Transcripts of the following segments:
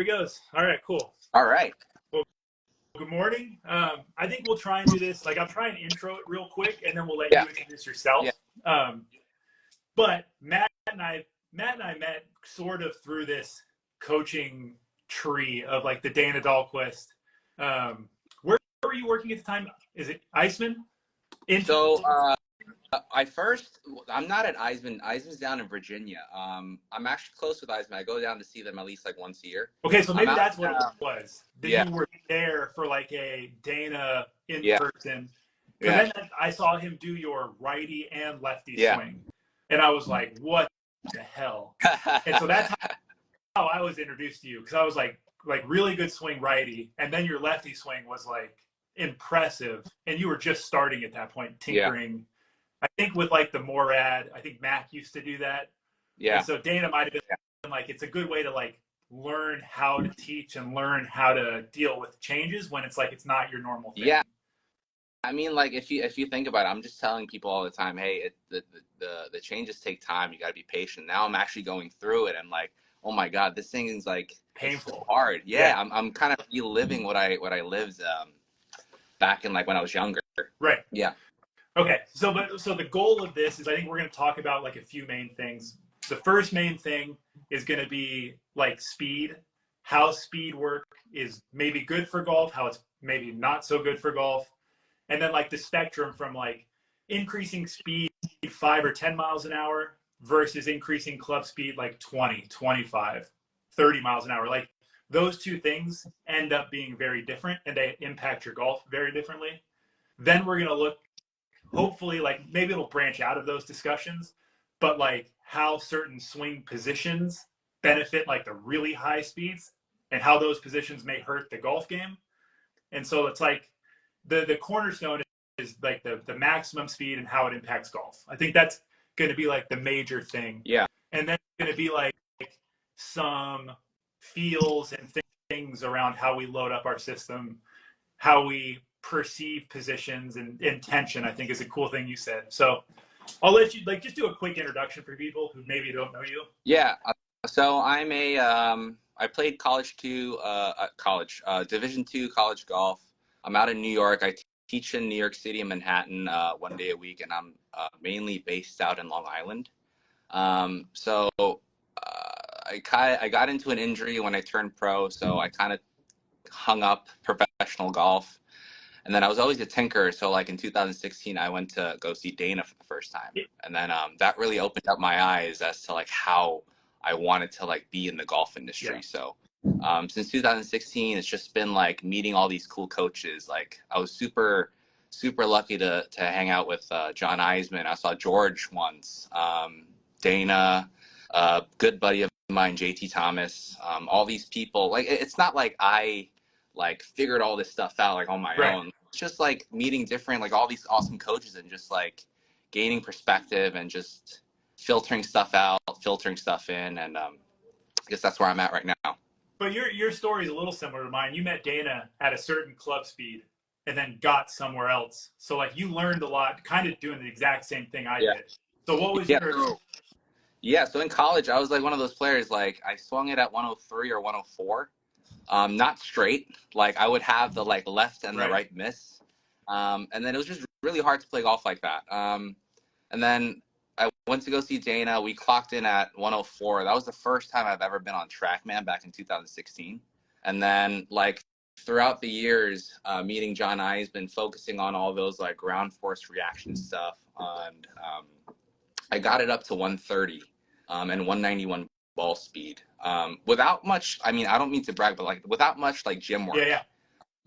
goes. All right, cool. All right. Well, good morning. I think we'll try and do this. Like, I'll try and intro it real quick, and then we'll let Yeah. you introduce Yeah. yourself. But Matt and I met sort of through this coaching tree of like the Dana Dahlquist. Where were you working at the time? Is it Iceman? So I'm not at Eisman. Eisman's down in Virginia. I'm actually close with Eisman. I go down to see them at least like once a year. Okay, so I'm maybe out. that's what it was. That Yeah. you were there for like a Dana in Yeah. person. Because Yeah. then I saw him do your righty and lefty Yeah. swing. And I was like, what the hell? And so that's how I was introduced to you. Because I was like really good swing righty. And then your lefty swing was like impressive. And you were just starting at that point, Yeah. tinkering. I think with like the Morad, I think Mac used to do that. Yeah. And so Dana might have been like, it's a good way to like learn how to teach and learn how to deal with changes when it's like it's not your normal thing. Yeah. I mean, like if you think about it, I'm just telling people all the time, hey, the changes take time. You got to be patient. Now I'm actually going through it, and like, oh my God, this thing is like Painful. so hard. Yeah. I'm kind of reliving what I lived back in like when I was younger. Right. Yeah. Okay. So the goal of this is I think we're going to talk about like a few main things. The first main thing is going to be like speed, how speed work is maybe good for golf, how it's maybe not so good for golf. And then like the spectrum from like increasing speed 5 or 10 miles an hour versus increasing club speed like 20, 25, 30 miles an hour. Like those two things end up being very different and they impact your golf very differently. Then we're going to look, hopefully, like maybe it'll branch out of those discussions, but like how certain swing positions benefit like the really high speeds and how those positions may hurt the golf game. And so it's like the cornerstone is like the maximum speed and how it impacts golf. I think that's going to be like the major thing. Yeah. And then it's going to be like some feels and things around how we load up our system, how we perceive positions and intention, I think is a cool thing you said. So I'll let you like just do a quick introduction for people who maybe don't know you. Yeah. So I'm I played Division II college golf. I'm out in New York. I teach in New York City and Manhattan 1 day a week, and I'm mainly based out in Long Island. I got into an injury when I turned pro, so I kind of hung up professional golf. And then I was always a tinker. So like in 2016, I went to go see Dana for the first time. And then that really opened up my eyes as to like how I wanted to like be in the golf industry. Yeah. So since 2016, it's just been like meeting all these cool coaches. Like I was super lucky to hang out with John Eisman. I saw George once, Dana, good buddy of mine, JT Thomas, all these people. Like it's not like I like figured all this stuff out like on my own. It's just like meeting different, like all these awesome coaches and just like gaining perspective and just filtering stuff out, filtering stuff in. And I guess that's where I'm at right now. But your story is a little similar to mine. You met Dana at a certain club speed and then got somewhere else. So like you learned a lot, kind of doing the exact same thing I did. So what was your... Yeah, so in college, I was like one of those players, like I swung it at 103 or 104. Not straight. Like I would have the like left and the right miss. And then it was just really hard to play golf like that. And then I went to go see Dana. We clocked in at 104. That was the first time I've ever been on TrackMan back in 2016. And then like throughout the years, meeting John Eisman, focusing on all those like ground force reaction stuff. And I got it up to 130 and 191 ball speed without much. I mean, I don't mean to brag, but like without much like gym work. Yeah.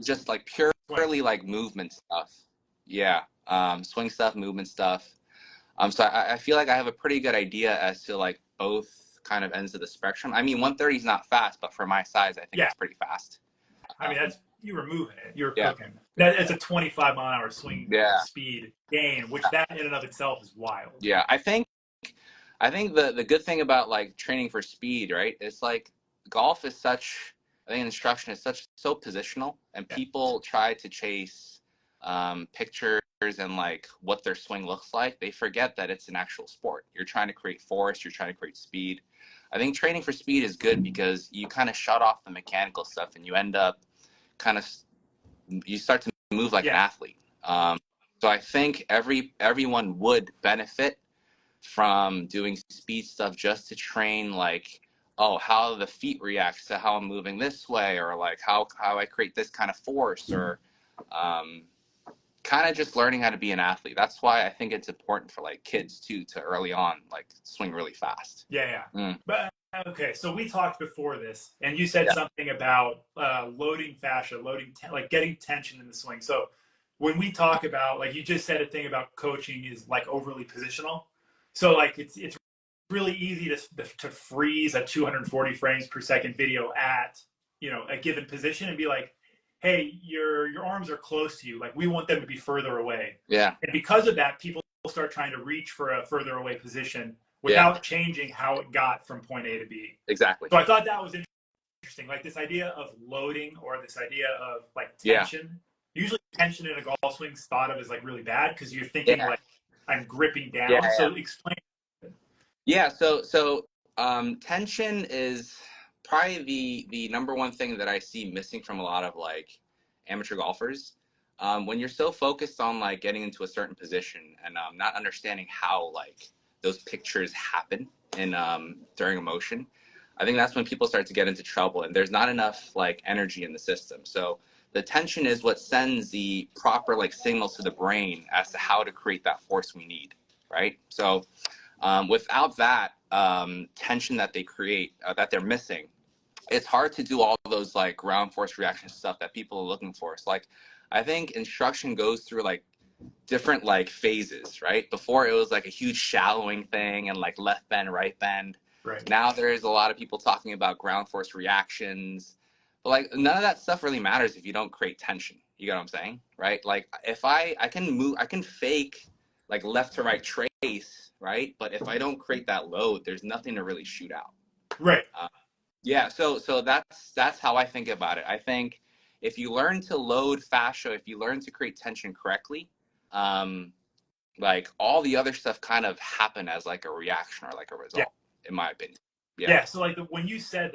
Just like purely like movement stuff. Yeah. Swing stuff, movement stuff. So I feel like I have a pretty good idea as to like both kind of ends of the spectrum. I mean, 130 is not fast, but for my size, I think it's pretty fast. I mean, that's you were moving it. You were cooking. It's a 25 mile an hour swing speed gain, which that in and of itself is wild. Yeah, I think the good thing about like training for speed, right? It's like golf is such. I think instruction is so positional, and people try to chase pictures and like what their swing looks like. They forget that it's an actual sport. You're trying to create force. You're trying to create speed. I think training for speed is good because you kind of shut off the mechanical stuff and you end up you start to move like an athlete. So I think everyone would benefit from doing speed stuff just to train, like, oh, how the feet reacts to how I'm moving this way, or like how I create this kind of force, or kind of just learning how to be an athlete. That's why I think it's important for like kids too to early on like swing really fast. But okay, so we talked before this, and you said something about loading fascia, like getting tension in the swing. So when we talk about, like, you just said a thing about coaching is like overly positional. So like it's really easy to freeze a 240 frames per second video at, you know, a given position and be like, hey, your arms are close to you. Like, we want them to be further away. Yeah. And because of that, people start trying to reach for a further away position without changing how it got from point A to B. Exactly. So I thought that was interesting. Like this idea of loading, or this idea of like tension. Usually tension in a golf swing is thought of as like really bad because you're thinking like, I'm gripping down. So explain. Yeah. So tension is probably the number one thing that I see missing from a lot of like amateur golfers. When you're so focused on like getting into a certain position and not understanding how like those pictures happen in during a motion, I think that's when people start to get into trouble, and there's not enough like energy in the system. So the tension is what sends the proper like signals to the brain as to how to create that force we need, right? So without that tension that they create, that they're missing, it's hard to do all those like ground force reaction stuff that people are looking for. So like, I think instruction goes through like different like phases, right? Before it was like a huge shallowing thing and like left bend, right bend. Right. Now there's a lot of people talking about ground force reactions, but like none of that stuff really matters if you don't create tension. You get what I'm saying, right? Like if I can fake like left to right trace, right? But if I don't create that load, there's nothing to really shoot out. Right. Yeah. So that's how I think about it. I think if you learn to load fascia, if you learn to create tension correctly, like all the other stuff kind of happen as like a reaction or like a result, in my opinion. So like when you said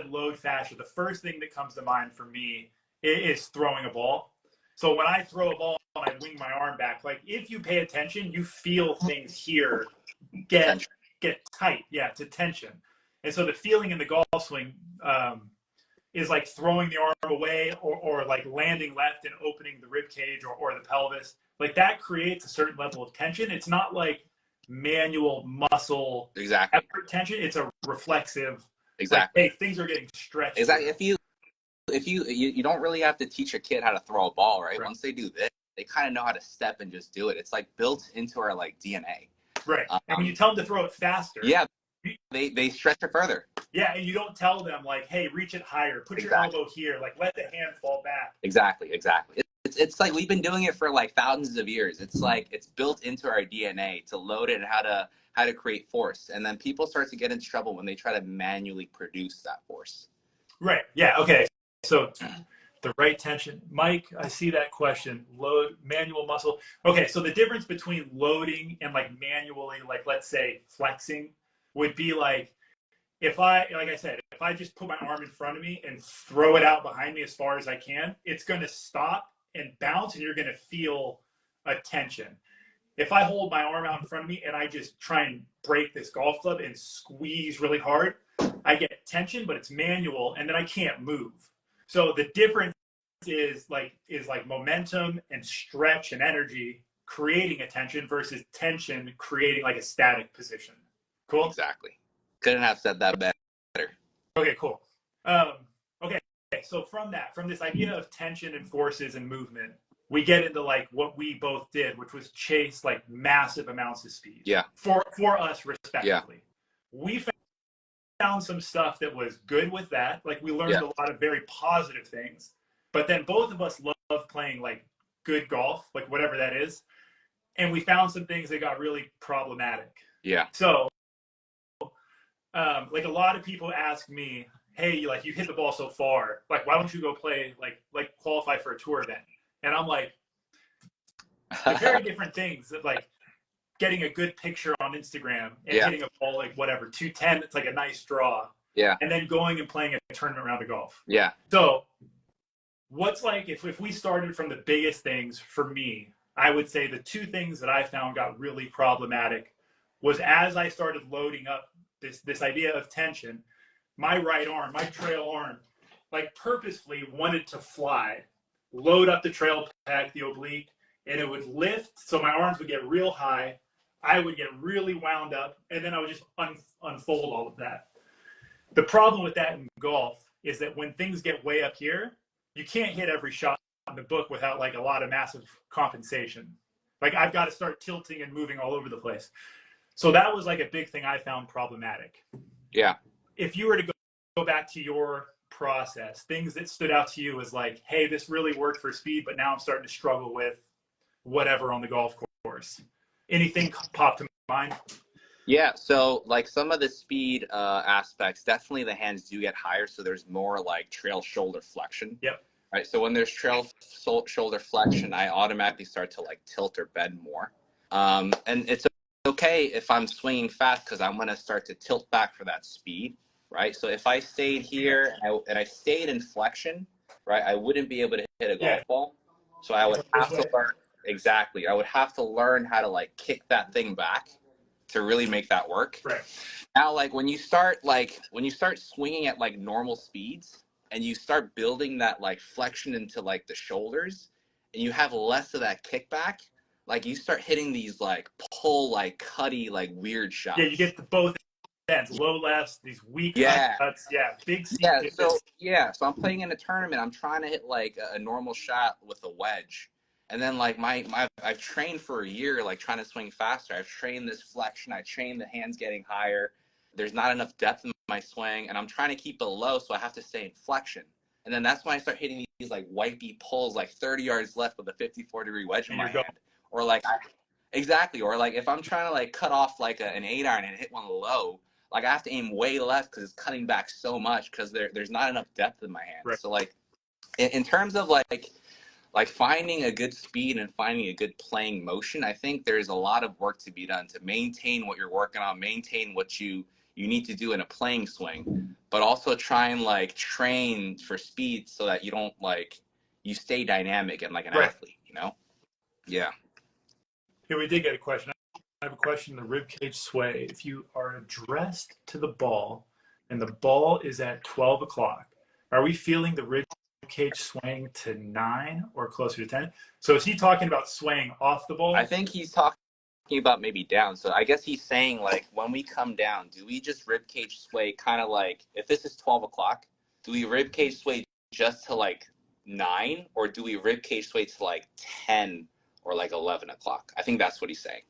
load fascia, the first thing that comes to mind for me is throwing a ball. So when I throw a ball and I wing my arm back, like if you pay attention, you feel things here get tight, to tension. And so the feeling in the golf swing is like throwing the arm away, or like landing left and opening the rib cage or the pelvis. Like that creates a certain level of tension. It's not like manual muscle effort tension. It's a reflexive. Like, hey, things are getting stretched. Exactly. If you don't really have to teach a kid how to throw a ball, right? Once they do this, they kind of know how to step and just do it. It's like built into our like DNA. Right. And when you tell them to throw it faster, they stretch it further. Yeah, and you don't tell them like, hey, reach it higher, put your elbow here, like let the hand fall back. Exactly. It's like we've been doing it for like thousands of years. It's like it's built into our DNA to load it and how to create force. And then people start to get into trouble when they try to manually produce that force. Right. Yeah. Okay. So the right tension. Mike, I see that question. Load, manual muscle. Okay, so the difference between loading and like manually, like let's say flexing, would be like if I just put my arm in front of me and throw it out behind me as far as I can, it's going to stop and bounce, and you're going to feel a tension. If I hold my arm out in front of me and I just try and break this golf club and squeeze really hard, I get tension, but it's manual, and then I can't move. So the difference is like momentum and stretch and energy creating a tension versus tension creating like a static position. Cool? Exactly. Couldn't have said that better. Okay, cool. Okay, so from this idea of tension and forces and movement, we get into like what we both did, which was chase like massive amounts of speed. Yeah. For us respectively. Yeah. We found some stuff that was good with that. Like we learned a lot of very positive things, but then both of us love playing like good golf, like whatever that is. And we found some things that got really problematic. Yeah. So like a lot of people ask me, hey, like you hit the ball so far, like why don't you go play like qualify for a tour event? And I'm like, they're very different things. That like getting a good picture on Instagram and Yeah. hitting a ball like whatever 210, it's like a nice draw. Yeah. And then going and playing a tournament round of golf. Yeah. So what's like if we started from the biggest things for me, I would say the two things that I found got really problematic was as I started loading up this idea of tension, my right arm, my trail arm, like purposefully wanted to fly, load up the trail pack, the oblique, and it would lift. So my arms would get real high. I would get really wound up, and then I would just unfold all of that. The problem with that in golf is that when things get way up here, you can't hit every shot in the book without like a lot of massive compensation. Like I've got to start tilting and moving all over the place. So that was like a big thing I found problematic. Yeah. If you were to go back to your process, things that stood out to you as like, hey, this really worked for speed, but now I'm starting to struggle with whatever on the golf course. Anything pop to mind? Yeah, so like some of the speed aspects, definitely the hands do get higher, so there's more like trail shoulder flexion. Yep. Right, so when there's trail shoulder flexion, I automatically start to like tilt or bend more. And it's okay if I'm swinging fast because I'm going to start to tilt back for that speed, right? So if I stayed here and I stayed in flexion, right, I wouldn't be able to hit a golf ball. So I would have to learn, exactly, I would have to learn how to like kick that thing back to really make that work. Right. Now, like when you start swinging at like normal speeds and you start building that like flexion into like the shoulders and you have less of that kickback, like you start hitting these like pull, like cutty, like weird shots. Yeah, you get the both ends, low lefts, these weak cuts. Yeah, big. So I'm playing in a tournament. I'm trying to hit like a normal shot with a wedge. And then like I've trained for a year, like trying to swing faster. I've trained this flexion. I trained the hands getting higher. There's not enough depth in my swing, and I'm trying to keep it low, so I have to stay in flexion. And then that's when I start hitting these like wipey pulls, like 30 yards left with a 54-degree wedge in my hand. Or like, exactly. Or like if I'm trying to like cut off like an 8-iron and hit one low, like I have to aim way left because it's cutting back so much because there's not enough depth in my hand. Right. So like in terms of like finding a good speed and finding a good playing motion, I think there's a lot of work to be done to maintain what you're working on, maintain what you need to do in a playing swing, but also try and like train for speed so that you don't like, you stay dynamic and like an athlete, you know? Yeah. Here we did get a question. I have a question. The ribcage sway. If you are addressed to the ball and the ball is at 12 o'clock, are we feeling the ribcage swaying to 9 or closer to 10? So is he talking about swaying off the ball? I think he's talking about maybe down. So I guess he's saying like when we come down, do we just ribcage sway kind of like, if this is 12 o'clock, do we ribcage sway just to like 9 or do we ribcage sway to like 10 or like 11 o'clock? I think that's what he's saying.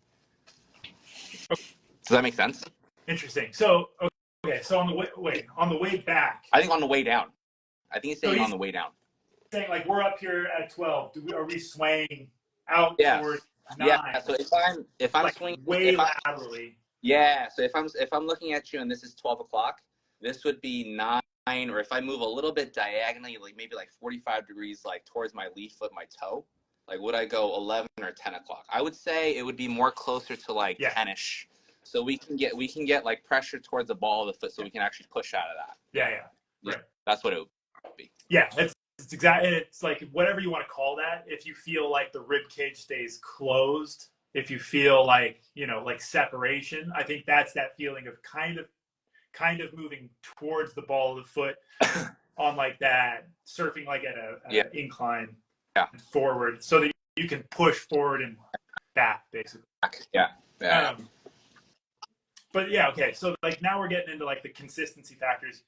Does that make sense? Interesting. So, okay. So on the way back. I think on the way down. I think he's saying on the way down. Saying like we're up here at 12. Are we swaying out towards 9? Yeah. So if I'm like swinging way laterally. Yeah. So if I'm looking at you and this is 12 o'clock, this would be 9. Or if I move a little bit diagonally, like maybe like 45 degrees, like towards my leaf foot, my toe, like would I go 11 or 10 o'clock? I would say it would be more closer to like 10ish. So we can get like pressure towards the ball of the foot, so we can actually push out of that. Yeah. Right. That's what it would be. Yeah, it's exactly. It's like whatever you want to call that. If you feel like the rib cage stays closed, if you feel like like separation, I think that's that feeling of kind of moving towards the ball of the foot on like that, surfing like at an incline forward, so that you can push forward and back basically. Yeah. But yeah, okay. So like now we're getting into like the consistency factors.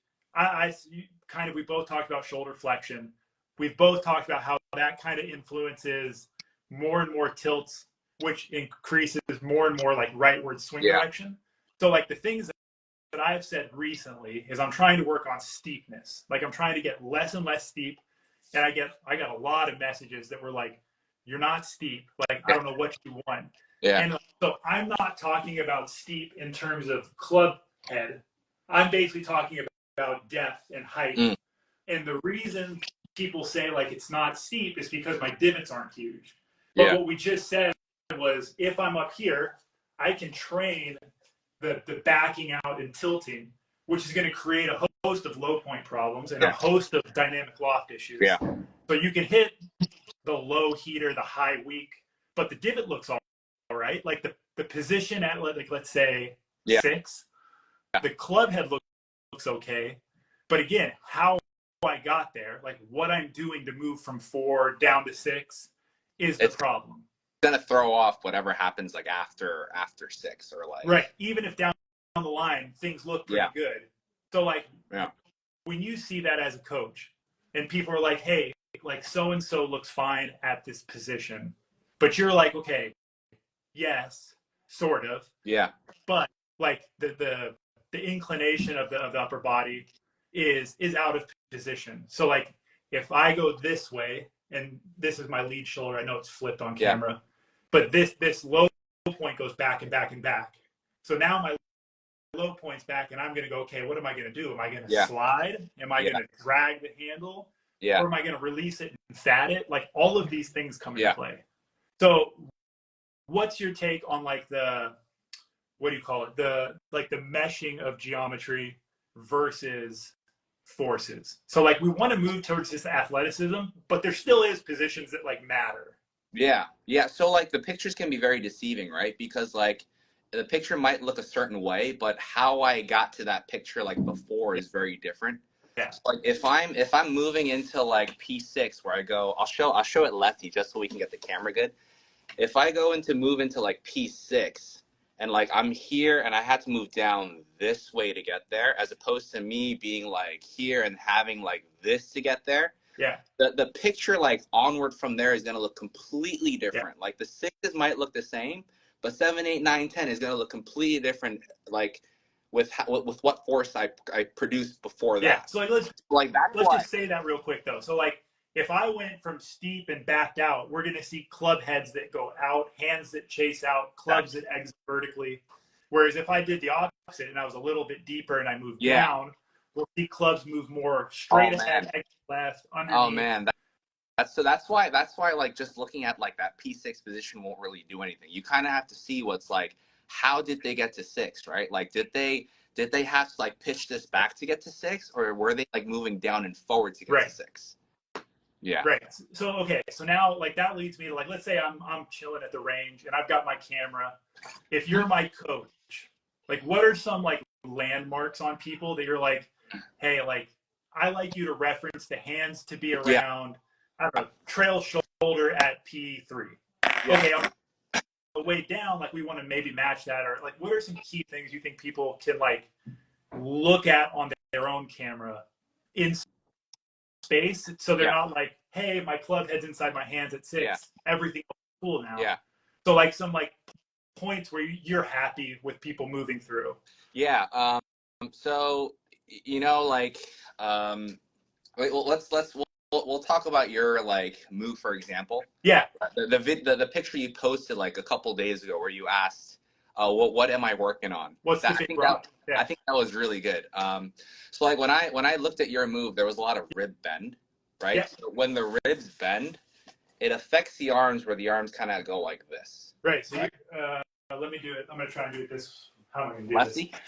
We both talked about shoulder flexion. We've both talked about how that kind of influences more and more tilts, which increases more and more like rightward swing direction. So like the things that I've said recently is I'm trying to work on steepness. Like I'm trying to get less and less steep. And I got a lot of messages that were like, you're not steep. Like, I don't know what you want. Yeah. And so I'm not talking about steep in terms of club head. I'm basically talking about depth and height. And the reason people say like it's not steep is because my divots aren't huge. But what we just said was if I'm up here, I can train the backing out and tilting, which is going to create a host of low point problems and a host of dynamic loft issues. Yeah. So you can hit the low heater, the high weak, but the divot looks all right. Like the position at, like, let's say 6, the club head looks okay. But again, how I got there, like what I'm doing to move from 4 down to 6 is the problem. Gonna throw off whatever happens like after 6 or like right. Even if down the line things look pretty good. So like when you see that as a coach and people are like, hey, like so and so looks fine at this position, but you're like, okay, yes, sort of. Yeah. But like the inclination of the upper body is out of position. So like if I go this way, and this is my lead shoulder, I know it's flipped on camera, but this low point goes back and back and back. So now my low point's back, and I'm going to go, okay, what am I going to do? Am I going to slide? Am I going to drag the handle? Or am I going to release it and fat it? Like all of these things come into play. So what's your take on like the, what do you call it? The meshing of geometry versus forces. So like we want to move towards this athleticism, but there still is positions that like matter. Yeah. So like the pictures can be very deceiving, right? Because like the picture might look a certain way, but how I got to that picture like before is very different. Yeah. So like if I'm moving into like P6 where I go, I'll show it lefty just so we can get the camera good. If I go move into like P6 and like I'm here and I had to move down this way to get there, as opposed to me being like here and having like this to get there. Yeah. The picture like onward from there is going to look completely different. Like the 6s might look the same, but 7, 8, 9, 10 is going to look completely different. Like with what force I produced before that. Yeah. So like let's just say that real quick though. So like if I went from steep and backed out, we're going to see club heads that go out, hands that chase out, clubs that exit vertically. Whereas if I did the opposite and I was a little bit deeper and I moved down, we'll see clubs move more straight ahead, exit left, underneath. Oh man, that's why like just looking at like that P6 position won't really do anything. You kind of have to see what's like, how did they get to 6, right? Like did they have to like pitch this back to get to 6, or were they like moving down and forward to get to 6? Yeah. Right. So okay. So now like that leads me to like, let's say I'm chilling at the range and I've got my camera. If you're my coach, like what are some like landmarks on people that you're like, hey, like I like you to reference the hands to be around, I don't know, trail shoulder at P3. Okay. On the way down, like we want to maybe match that, or like what are some key things you think people can like look at on their own camera in space, so they're not like, hey, my club head's inside my hands at 6, everything's cool now. So like some like points where you're happy with people moving through. So you know, like we'll talk about your like move, for example. The picture you posted like a couple days ago where you asked what am I working on? What's the big problem? I think that was really good. So like when I looked at your move, there was a lot of rib bend, right? So when the ribs bend, it affects the arms, where the arms kind of go like this. Right. So let me do it. I'm gonna try and do it this. How am I gonna do lefty? This?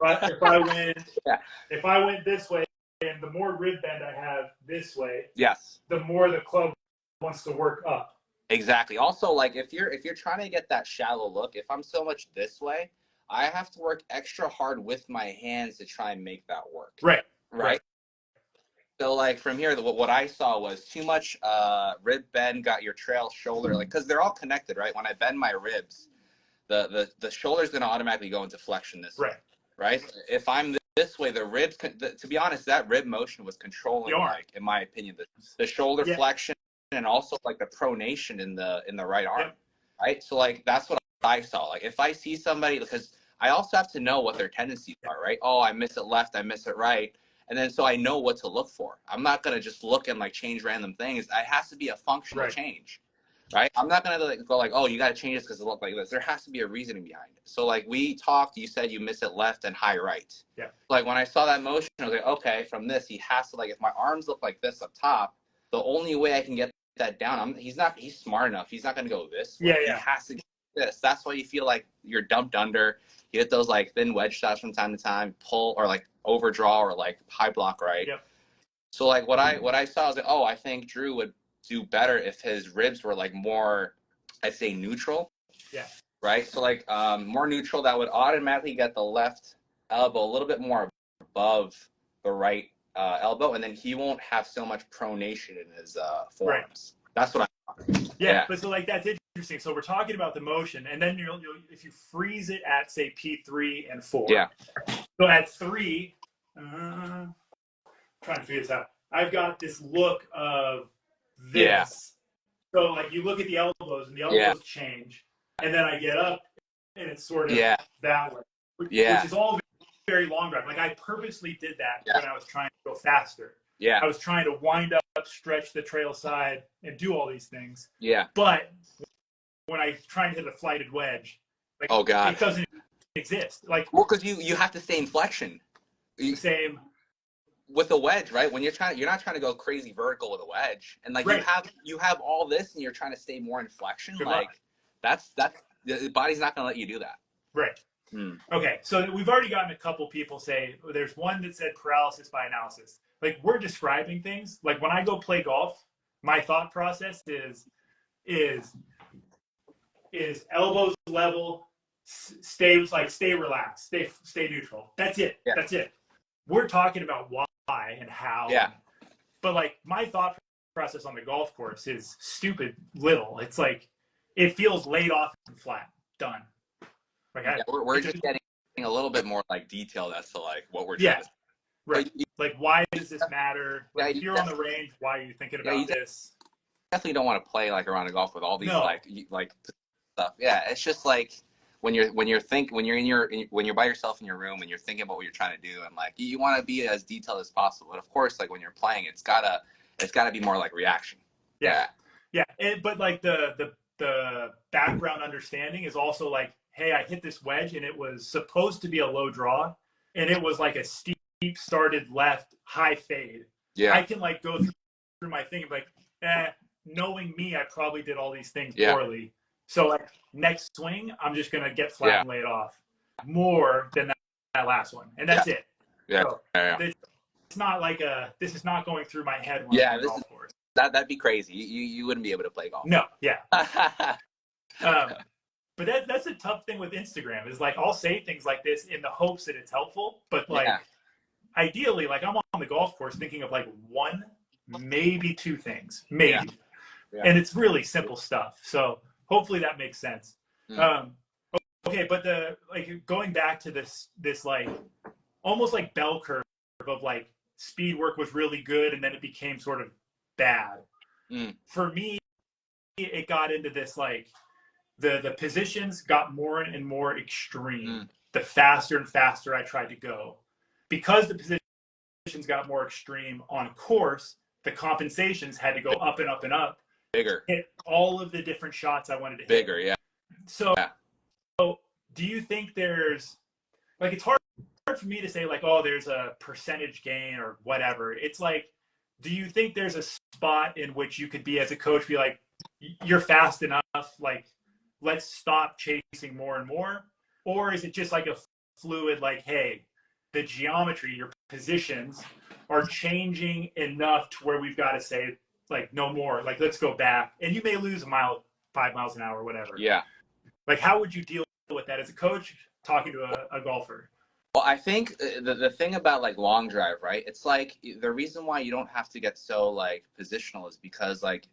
But if I went, if I went this way, and the more rib bend I have this way, the more the club wants to work up. Exactly. Also, like if you're trying to get that shallow look, if I'm so much this way, I have to work extra hard with my hands to try and make that work. Right. So like from here, what I saw was too much rib bend, got your trail shoulder, like because they're all connected, right? When I bend my ribs, the shoulder's going to automatically go into flexion this way, right? If I'm this way, the ribs, to be honest, that rib motion was controlling, like in my opinion, the shoulder flexion and also like the pronation in the right arm, right? So like that's what I saw. Like if I see somebody, because I also have to know what their tendencies are, right? Oh, I miss it left, I miss it right. And then so I know what to look for. I'm not going to just look and like change random things. It has to be a functional change, right? I'm not going to like, go like, oh, you got to change this because it looked like this. There has to be a reasoning behind it. So like we talked, you said you miss it left and high right. Like when I saw that motion, I was like, okay, from this, he has to, like, if my arms look like this up top, the only way I can get that down, he's smart enough. He's not going to go this way. He has to this. That's why you feel like you're dumped under. You hit those like thin wedge shots from time to time, pull or like overdraw or like high block right. Yep. So like what I saw was like, oh, I think Drew would do better if his ribs were like more, I'd say neutral. Yeah. Right. So like more neutral, that would automatically get the left elbow a little bit more above the right elbow, and then he won't have so much pronation in his forearms. Right. That's what yeah, but so like that's interesting. So we're talking about the motion, and then you'll if you freeze it at say P3 and 4. Yeah. So at 3, trying to figure this out. I've got this look of this. Yeah. So like you look at the elbows, and the elbows change, and then I get up, and it's sort of that way. Which is all very long drive. Like I purposely did that when I was trying to go faster. Yeah. I was trying to wind up, stretch the trail side, and do all these things. Yeah. But when I try to hit a flighted wedge, like, oh god, it doesn't exist. Like, well, because you have to stay in flexion. Same with a wedge, right? When you're not trying to go crazy vertical with a wedge, and like you have all this, and you're trying to stay more in flexion. Good like luck. that's the body's not going to let you do that. Right. Okay, so we've already gotten a couple people say, there's one that said paralysis by analysis. Like we're describing things. Like when I go play golf, my thought process is elbows level, stay relaxed, stay neutral. That's it. Yeah. That's it. We're talking about why and how. Yeah. But like my thought process on the golf course is stupid little. It's like it feels laid off and flat. Done. Like we're just getting a little bit more like detailed as to like what we're trying to. Right. Like why does this matter? Like if you're on the range, why are you thinking about this? Definitely don't want to play like around a golf with all these like stuff. Yeah, it's just like when you're by yourself in your room and you're thinking about what you're trying to do, and like you want to be as detailed as possible. But of course, like when you're playing, it's gotta be more like reaction. Yeah. But like the background understanding is also like, hey, I hit this wedge and it was supposed to be a low draw, and it was like a steep started left high fade. Yeah, I can like go through my thing and be like, knowing me, I probably did all these things poorly. So like next swing, I'm just gonna get flat and lay it off more than that last one, and that's it. Yeah, so it's not like this is not going through my head. When I'm golf course. That'd be crazy. You wouldn't be able to play golf. No, yeah. But that's a tough thing with Instagram is like I'll say things like this in the hopes that it's helpful, but like ideally, like I'm on the golf course thinking of like one, maybe two things, maybe, and it's really simple stuff. So hopefully that makes sense. Okay, but going back to this like almost like bell curve of like speed work was really good and then it became sort of bad. For me, it got into this like the positions got more and more extreme the faster and faster I tried to go. Because the positions got more extreme on course, the compensations had to go up and up and up. Bigger. Hit all of the different shots I wanted to hit. Bigger, yeah. So do you think there's like it's hard for me to say like, oh, there's a percentage gain or whatever. It's like, do you think there's a spot in which you could be as a coach be like, you're fast enough, like let's stop chasing more and more? Or is it just like a fluid like, hey, the geometry, your positions are changing enough to where we've got to say like no more, like let's go back, and you may lose 5 miles an hour or whatever. Yeah. Like how would you deal with that as a coach talking to a golfer? Well, I think the thing about like long drive, right? It's like the reason why you don't have to get so like positional is because like,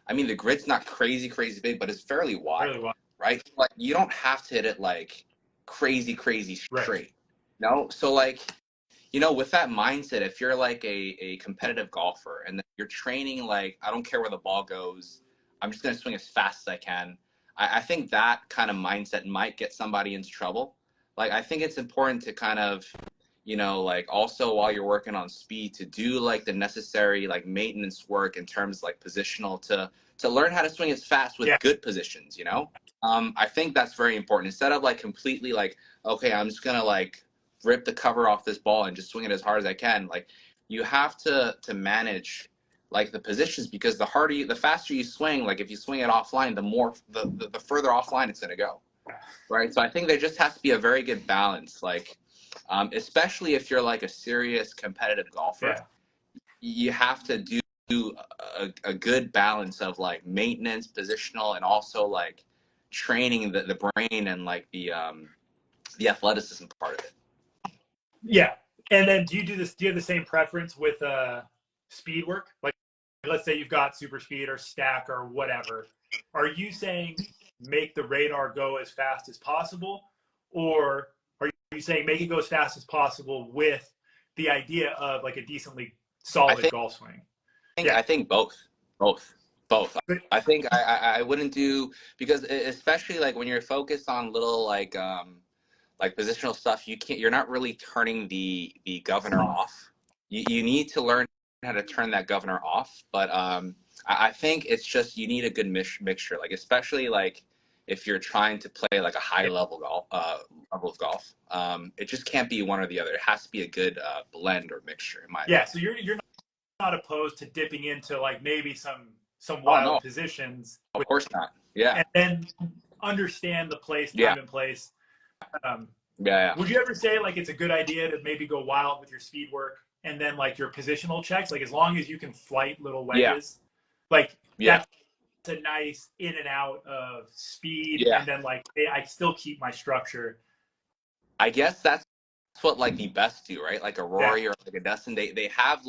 I mean, the grid's not crazy big, but it's fairly wide, right? Like you don't have to hit it like crazy straight. Right. No, so like, you know, with that mindset, if you're like a competitive golfer and you're training like, I don't care where the ball goes, I'm just gonna swing as fast as I can. I think that kind of mindset might get somebody into trouble. Like, I think it's important to kind of, you know, like also while you're working on speed to do like the necessary like maintenance work in terms of like positional to learn how to swing as fast with good positions, you know? I think that's very important. Instead of like completely like, okay, I'm just gonna like rip the cover off this ball and just swing it as hard as I can. Like you have to manage like the positions, because the faster you swing, like if you swing it offline, the further offline it's going to go, right? So I think there just has to be a very good balance, like especially if you're like a serious competitive golfer, Yeah. you have to do a good balance of like maintenance, positional, and also like training the brain and like the athleticism part of it. Yeah. And then do you have the same preference with speed work? Like let's say you've got super speed or stack or whatever. Are you saying make the radar go as fast as possible? Or are you saying make it go as fast as possible with the idea of like a decently I solid think golf swing? I Yeah. think both. I think I wouldn't do, because especially like when you're focused on little like positional stuff, you're not really turning the governor off. You need to learn how to turn that governor off. But I think it's just you need a good mixture, like especially like if you're trying to play like a high level level of golf. It just can't be one or the other. It has to be a good blend or mixture, in my Yeah. opinion. So you're not opposed to dipping into like maybe some Oh wild no, positions of course not. Yeah, and then understand the place, yeah, time and place. Um, yeah, would you ever say like it's a good idea to maybe go wild with your speed work and then like your positional checks, like as long as you can flight little yeah, wedges, like yeah, that's a nice in and out of speed, yeah. and then like hey, I still keep my structure. I guess that's what like the best do, right? Like a Yeah, Rory or like a Dustin, they have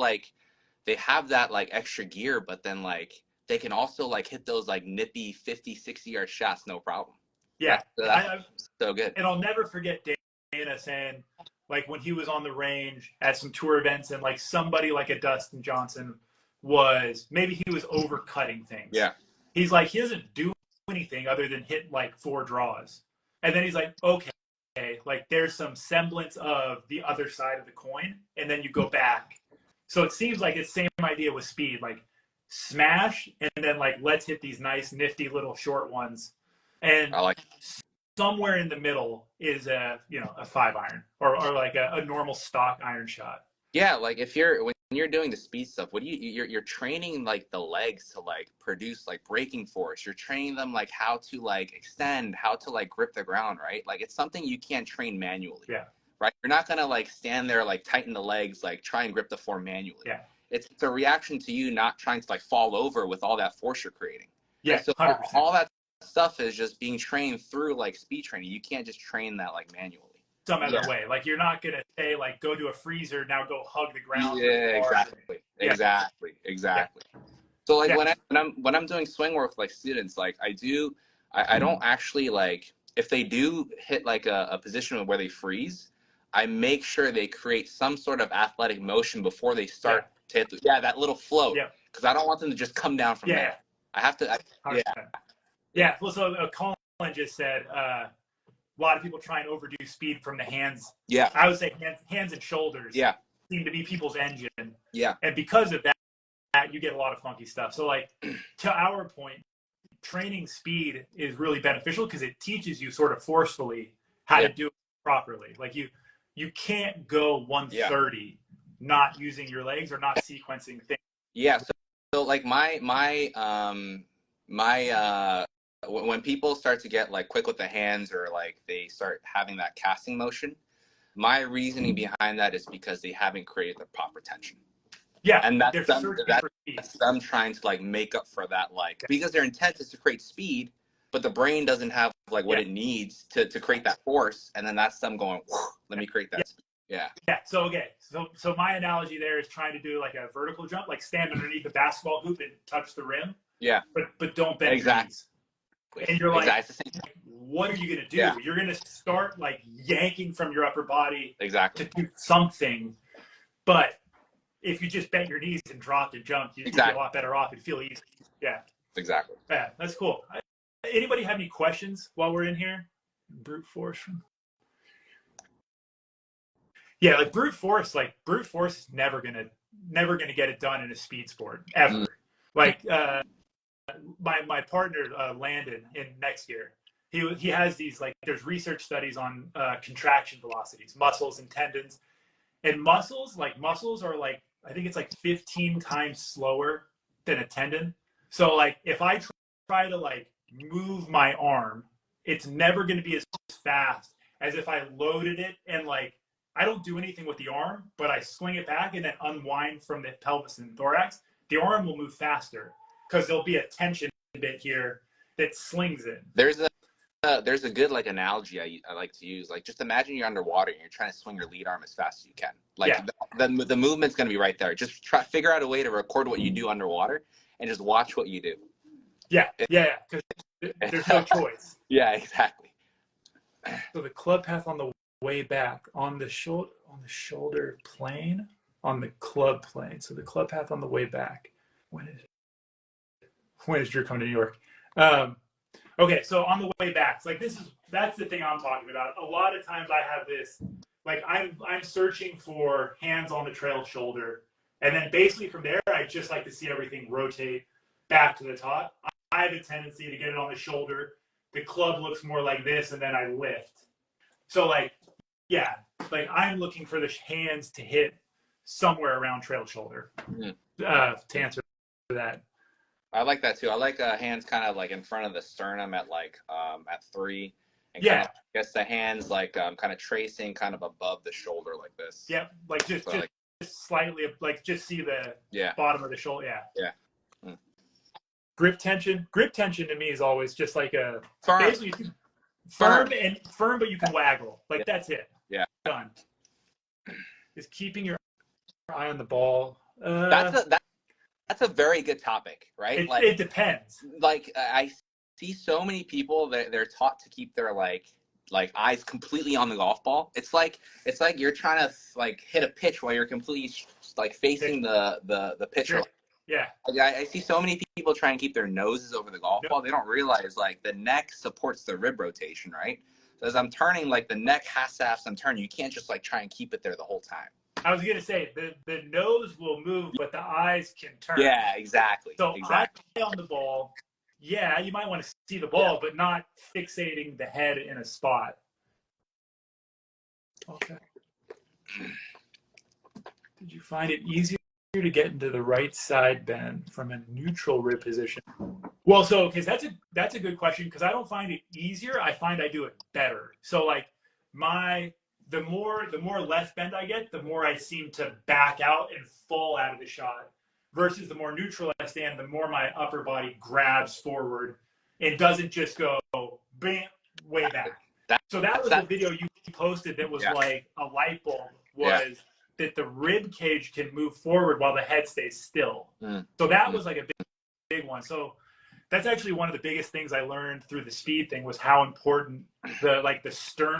that like extra gear, but then like they can also like hit those like nippy 50, 60-yard shots, no problem. yeah. That's so good. And I'll never forget Dana saying like when he was on the range at some tour events and like somebody like a Dustin Johnson was maybe he was overcutting things. Yeah. He's like he doesn't do anything other than hit like 4 draws, and then he's like okay, like there's some semblance of the other side of the coin, and then you go back. So it seems like it's the same idea with speed, like smash and then like let's hit these nice nifty little short ones, and I like somewhere in the middle is a 5 iron or like a normal stock iron shot. Yeah, like when you're doing the speed stuff, what do you're training like the legs to like produce like braking force. You're training them like how to like extend, how to like grip the ground, right? Like it's something you can't train manually. Yeah. Right? You're not gonna like stand there like tighten the legs, like try and grip the form manually. Yeah. It's a reaction to you not trying to like fall over with all that force you're creating. Yeah. Right? So 100%. all that stuff is just being trained through like speed training. You can't just train that like manually. Some other Yeah. way. Like you're not gonna say like go to a freezer now, go hug the ground really Yeah, hard. exactly. Yeah. Exactly. So like Yeah. when I'm doing swing work with like students, like I don't actually like if they do hit like a position where they freeze, I make sure they create some sort of athletic motion before they start to hit that little float, Yeah. because I don't want them to just come down from there. I have to yeah. 100%. Yeah. Well, so Colin just said a lot of people try and overdo speed from the hands. Yeah. I would say hands and shoulders Yeah. seem to be people's engine. Yeah. And because of that, you get a lot of funky stuff. So like to our point, training speed is really beneficial because it teaches you sort of forcefully how to do it properly. Like you can't go 130 not using your legs or not sequencing things. Yeah. So like my when people start to get like quick with the hands or like they start having that casting motion, my reasoning behind that is because they haven't created the proper tension. Yeah, and that's them trying to like make up for that, like because their intent is to create speed, but the brain doesn't have like what it needs to create that force, and then that's them going, let me create that speed. Yeah. So okay, so my analogy there is trying to do like a vertical jump, like stand underneath the basketball hoop and touch the rim. Yeah. But don't bend your knees. And you're like, what are you gonna do? You're gonna start like yanking from your upper body to do something, but if you just bent your knees and dropped and jumped, you'd be a lot better off. It'd feel easy. Yeah. Exactly. Yeah, that's cool. Anybody have any questions while we're in here? Brute force. Yeah, like brute force is never gonna get it done in a speed sport ever. Like my partner Landon in next year, he has these like there's research studies on contraction velocities, muscles and tendons, and muscles are like I think it's like 15 times slower than a tendon. So like if I try to like move my arm, it's never going to be as fast as if I loaded it and like I don't do anything with the arm, but I swing it back and then unwind from the pelvis and thorax. The arm will move faster because there'll be a tension bit here that slings it. There's a good like analogy I like to use. Like just imagine you're underwater and you're trying to swing your lead arm as fast as you can. Like the movement's going to be right there. Just figure out a way to record what you do underwater and just watch what you do. Yeah. Because there's no choice. Yeah, exactly. So the club path on the way back on the shoulder plane, on the club plane. So the club path on the way back. When is Drew coming to New York? Okay, so on the way back, like that's the thing I'm talking about. A lot of times I have this, like I'm searching for hands on the trail shoulder, and then basically from there I just like to see everything rotate back to the top. I have a tendency to get it on the shoulder. The club looks more like this, and then I lift. So like, yeah, like I'm looking for the hands to hit somewhere around trail shoulder to answer that. I like that too. I like hands kind of like in front of the sternum at like at 3, and yeah, kind of, I guess the hands like kind of tracing kind of above the shoulder like this. Yeah, like just slightly, like just see the bottom of the shoulder. Yeah. Grip tension to me is always just like a firm. Basically firm, but you can waggle. Like that's it. Yeah. Done. Is keeping your eye on the ball. That's a very good topic, right? It depends. Like I see so many people that they're taught to keep their like eyes completely on the golf ball. It's like you're trying to like hit a pitch while you're completely like facing the pitcher. Yeah. I see so many people try and keep their noses over the golf ball. They don't realize like the neck supports the rib rotation, right? So as I'm turning, like the neck has to have some turn. You can't just like try and keep it there the whole time. I was gonna say the nose will move, but the eyes can turn. Yeah, exactly. So eye exactly. on the ball. Yeah, you might want to see the ball, but not fixating the head in a spot. Okay. Did you find it easier to get into the right side bend from a neutral rib position? Well, so because that's a good question, because I don't find it easier. I find I do it better. So like the more left bend I get, the more I seem to back out and fall out of the shot. Versus the more neutral I stand, the more my upper body grabs forward and doesn't just go bam, way back. So that was a video you posted that was like a light bulb, was that the rib cage can move forward while the head stays still. So that was like a big one. So that's actually one of the biggest things I learned through the speed thing, was how important the sternum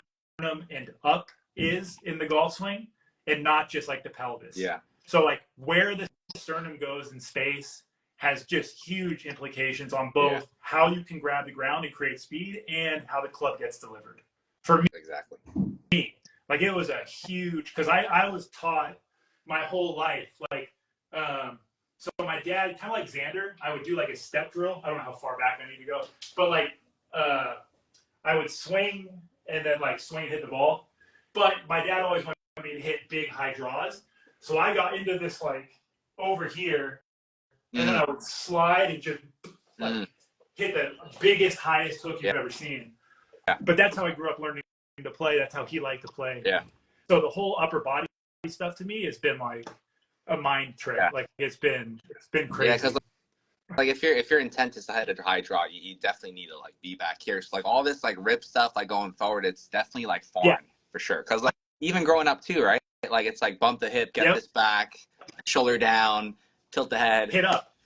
and up is in the golf swing, and not just like the pelvis. Yeah. So like where the sternum goes in space has just huge implications on both how you can grab the ground and create speed and how the club gets delivered. For me, like it was a huge, because I was taught my whole life, like so my dad, kind of like Xander, I would do like a step drill. I don't know how far back I need to go, but like I would swing and then like swing and hit the ball. But my dad always wanted me to hit big high draws. So I got into this like over here, and then I would slide and just like hit the biggest, highest hook you've ever seen. Yeah. But that's how I grew up learning to play. That's how he liked to play. Yeah. So the whole upper body stuff to me has been like a mind trick. Yeah. Like it's been crazy. Yeah, because like if your intent is to hit a high draw, you definitely need to like be back here. So like all this like rip stuff like going forward, it's definitely like foreign for sure. Because like even growing up too, right? Like it's like bump the hip, get this back, shoulder down, tilt the head, hit up.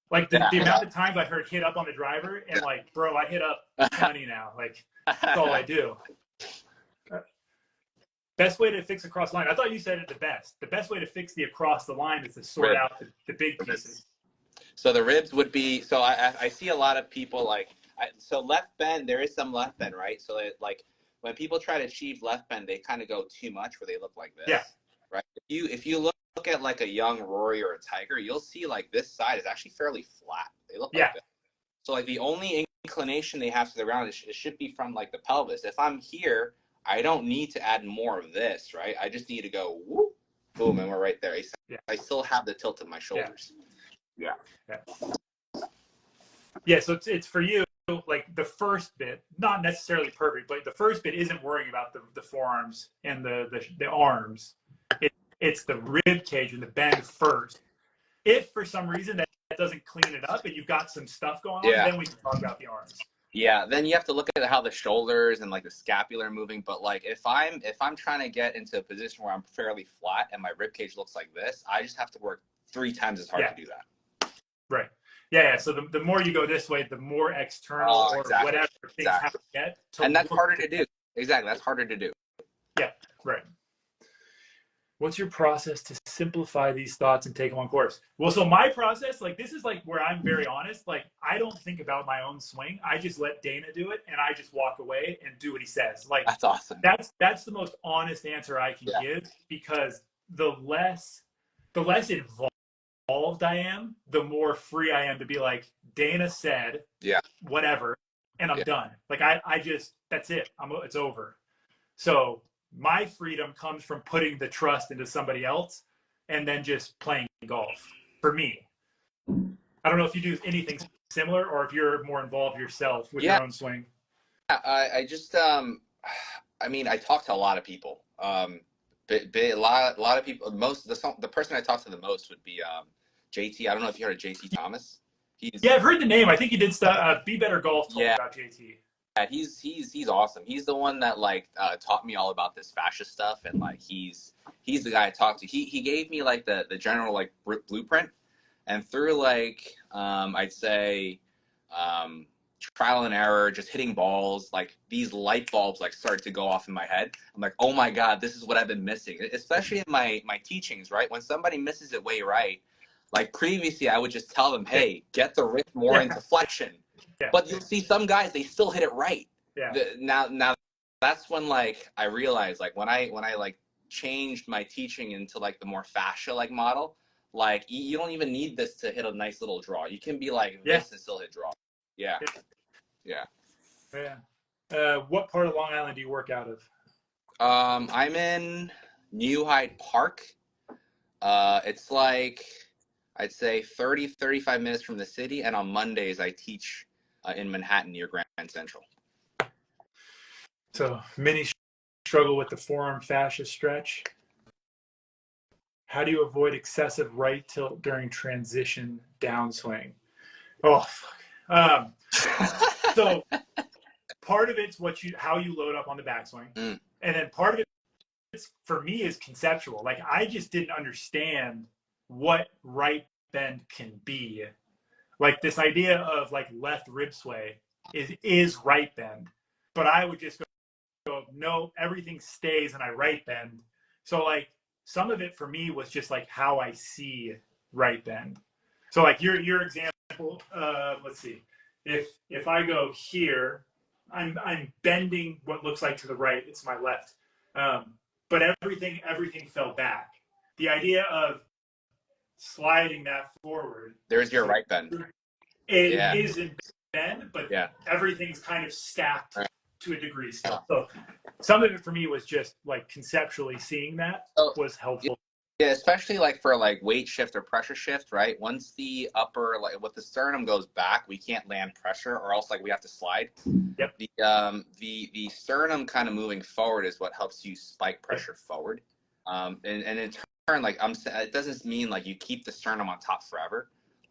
Like the amount of times I heard hit up on the driver, and like, bro, I hit up 20 now. Like that's all I do. Best way to fix across the line. I thought you said it the best. The best way to fix the across the line is to sort out the big pieces. So the ribs would be. So I see a lot of people like. So left bend, there is some left bend, right? So like when people try to achieve left bend, they kind of go too much, where they look like this. Yeah. Right. If you look at like a young Rory or a Tiger, you'll see like this side is actually fairly flat. They look like this. So like the only inclination they have to the ground, it should be from like the pelvis. If I'm here, I don't need to add more of this, right? I just need to go whoop, boom, and we're right there. Yeah. I still have the tilt in my shoulders. Yeah. Yeah. So it's for you, like the first bit, not necessarily perfect, but the first bit isn't worrying about the forearms and the arms. It's the rib cage and the bend first. If for some reason that doesn't clean it up and you've got some stuff going on, then we can talk about the arms. Yeah, then you have to look at how the shoulders and like the scapula are moving. But like if I'm trying to get into a position where I'm fairly flat and my rib cage looks like this, I just have to work 3 times as hard to do that. Right. Yeah. So the more you go this way, the more external or whatever things have to get. And that's harder to do. Exactly. That's harder to do. Yeah. Right. What's your process to simplify these thoughts and take them on course? Well, so my process, like this is like where I'm very honest. Like I don't think about my own swing. I just let Dana do it, and I just walk away and do what he says. Like that's awesome. That's the most honest answer I can give, because the less involved I am, the more free I am to be like, Dana said, whatever, and I'm done. Like I just, that's it. It's over. So my freedom comes from putting the trust into somebody else and then just playing golf for me. I don't know if you do anything similar or if you're more involved yourself with your own swing. I just, I mean, I talk to a lot of people. A lot of people. The person I talk to the most would be JT. I don't know if you heard of JT Thomas. I've heard the name. I think he did stuff. Be Better Golf told me about JT. Yeah, he's awesome. He's the one that like taught me all about this fascia stuff, and like he's the guy I talked to. He gave me like the general like blueprint, and through like I'd say trial and error, just hitting balls, like these light bulbs like started to go off in my head. I'm like, oh my god, this is what I've been missing, especially in my teachings. Right, when somebody misses it way right, like previously I would just tell them, hey, get the wrist more into flexion. But you'll see some guys, they still hit it right. Now that's when like I realized, like when I like changed my teaching into like the more fascia like model, like you don't even need this to hit a nice little draw. You can be like this and still hit draw. What part of Long Island do you work out of? I'm in New Hyde Park. It's like I'd say 35 minutes from the city, and on Mondays I teach in Manhattan near Grand Central. So many struggle with the forearm fascia stretch. How do you avoid excessive right tilt during transition downswing? Oh, fuck. So part of it's how you load up on the backswing, and then part of it, for me, is conceptual. Like I just didn't understand what right bend can be. Like this idea of like left rib sway is right bend, but I would just go no, everything stays and I right bend. So like some of it for me was just like how I see right bend. So like your example, let's see, if I go here, I'm bending what looks like to the right. It's my left, but everything fell back. The idea of sliding that forward. There's your right bend. It isn't bend, but everything's kind of stacked to a degree still. So some of it for me was just like conceptually seeing that was helpful. Yeah, especially like for like weight shift or pressure shift, right? Once the upper, like with the sternum goes back, we can't land pressure, or else like we have to slide. Yep. The sternum kind of moving forward is what helps you spike pressure forward. And in turn, like it doesn't mean like you keep the sternum on top forever.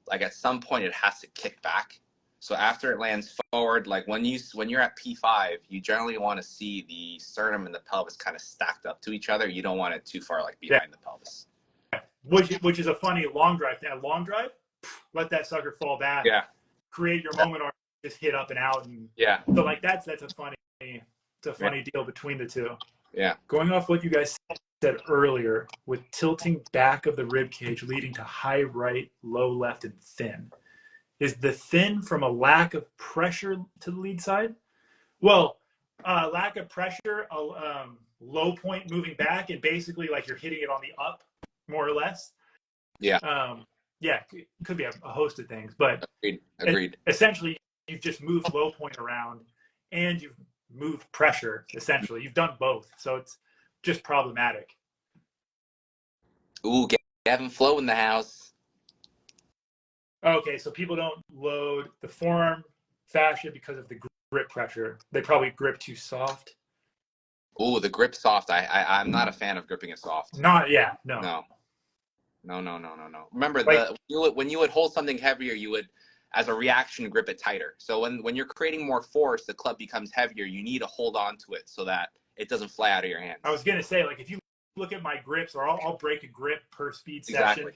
Like at some point it has to kick back. So after it lands forward, like when you're at P5, you generally want to see the sternum and the pelvis kind of stacked up to each other. You don't want it too far like behind the pelvis. Which is a funny long drive. That long drive, let that sucker fall back. Yeah. Create your moment, or just hit up and out. And so like that's a funny deal between the two. Yeah. Going off what you guys said earlier, with tilting back of the rib cage leading to high right, low left, and thin. Is the thin from a lack of pressure to the lead side? Well, lack of pressure, low point moving back, and basically like you're hitting it on the up, more or less. Yeah. It could be a host of things, but agreed. Essentially, you've just moved low point around, and you've moved pressure. Essentially, you've done both, so it's just problematic. Ooh, Gavin Flow in the house. Okay, so people don't load the forearm fascia because of the grip pressure. They probably grip too soft. Ooh, the grip soft. I'm not a fan of gripping it soft. Not, yeah, no. No. No. Remember, Like, when you would hold something heavier, you would, as a reaction, grip it tighter. So when you're creating more force, the club becomes heavier. You need to hold on to it so that it doesn't fly out of your hands. I was gonna say, like, if you look at my grips, or I'll break a grip per speed session, Exactly.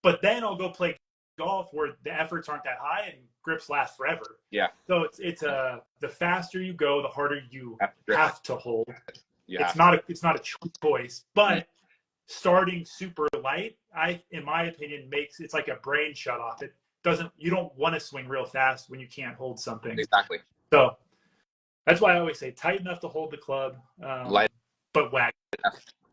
but then I'll go play golf where the efforts aren't that high and grips last forever. Yeah. So it's the faster you go, the harder you have to hold. It's not a choice, but starting super light, in my opinion, it's like a brain shut off. You don't want to swing real fast when you can't hold something. Exactly. So that's why I always say tight enough to hold the club, light, but wag.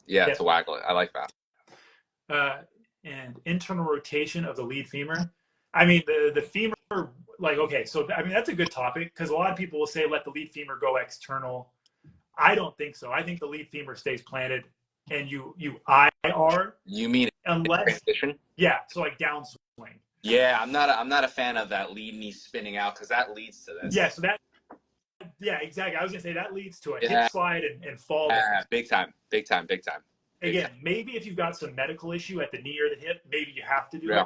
Yeah, to waggle it. I like that. And internal rotation of the lead femur. I mean, the femur, like, okay, so I mean that's a good topic because a lot of people will say let the lead femur go external. I don't think so. I think the lead femur stays planted, and you IR. You mean unless transition? Yeah, so like downswing. Yeah, I'm not a fan of that lead knee spinning out because that leads to this. Yeah, exactly. I was gonna say that leads to a hip slide and fall. Yeah, big time. Again, maybe if you've got some medical issue at the knee or the hip, maybe you have to do it.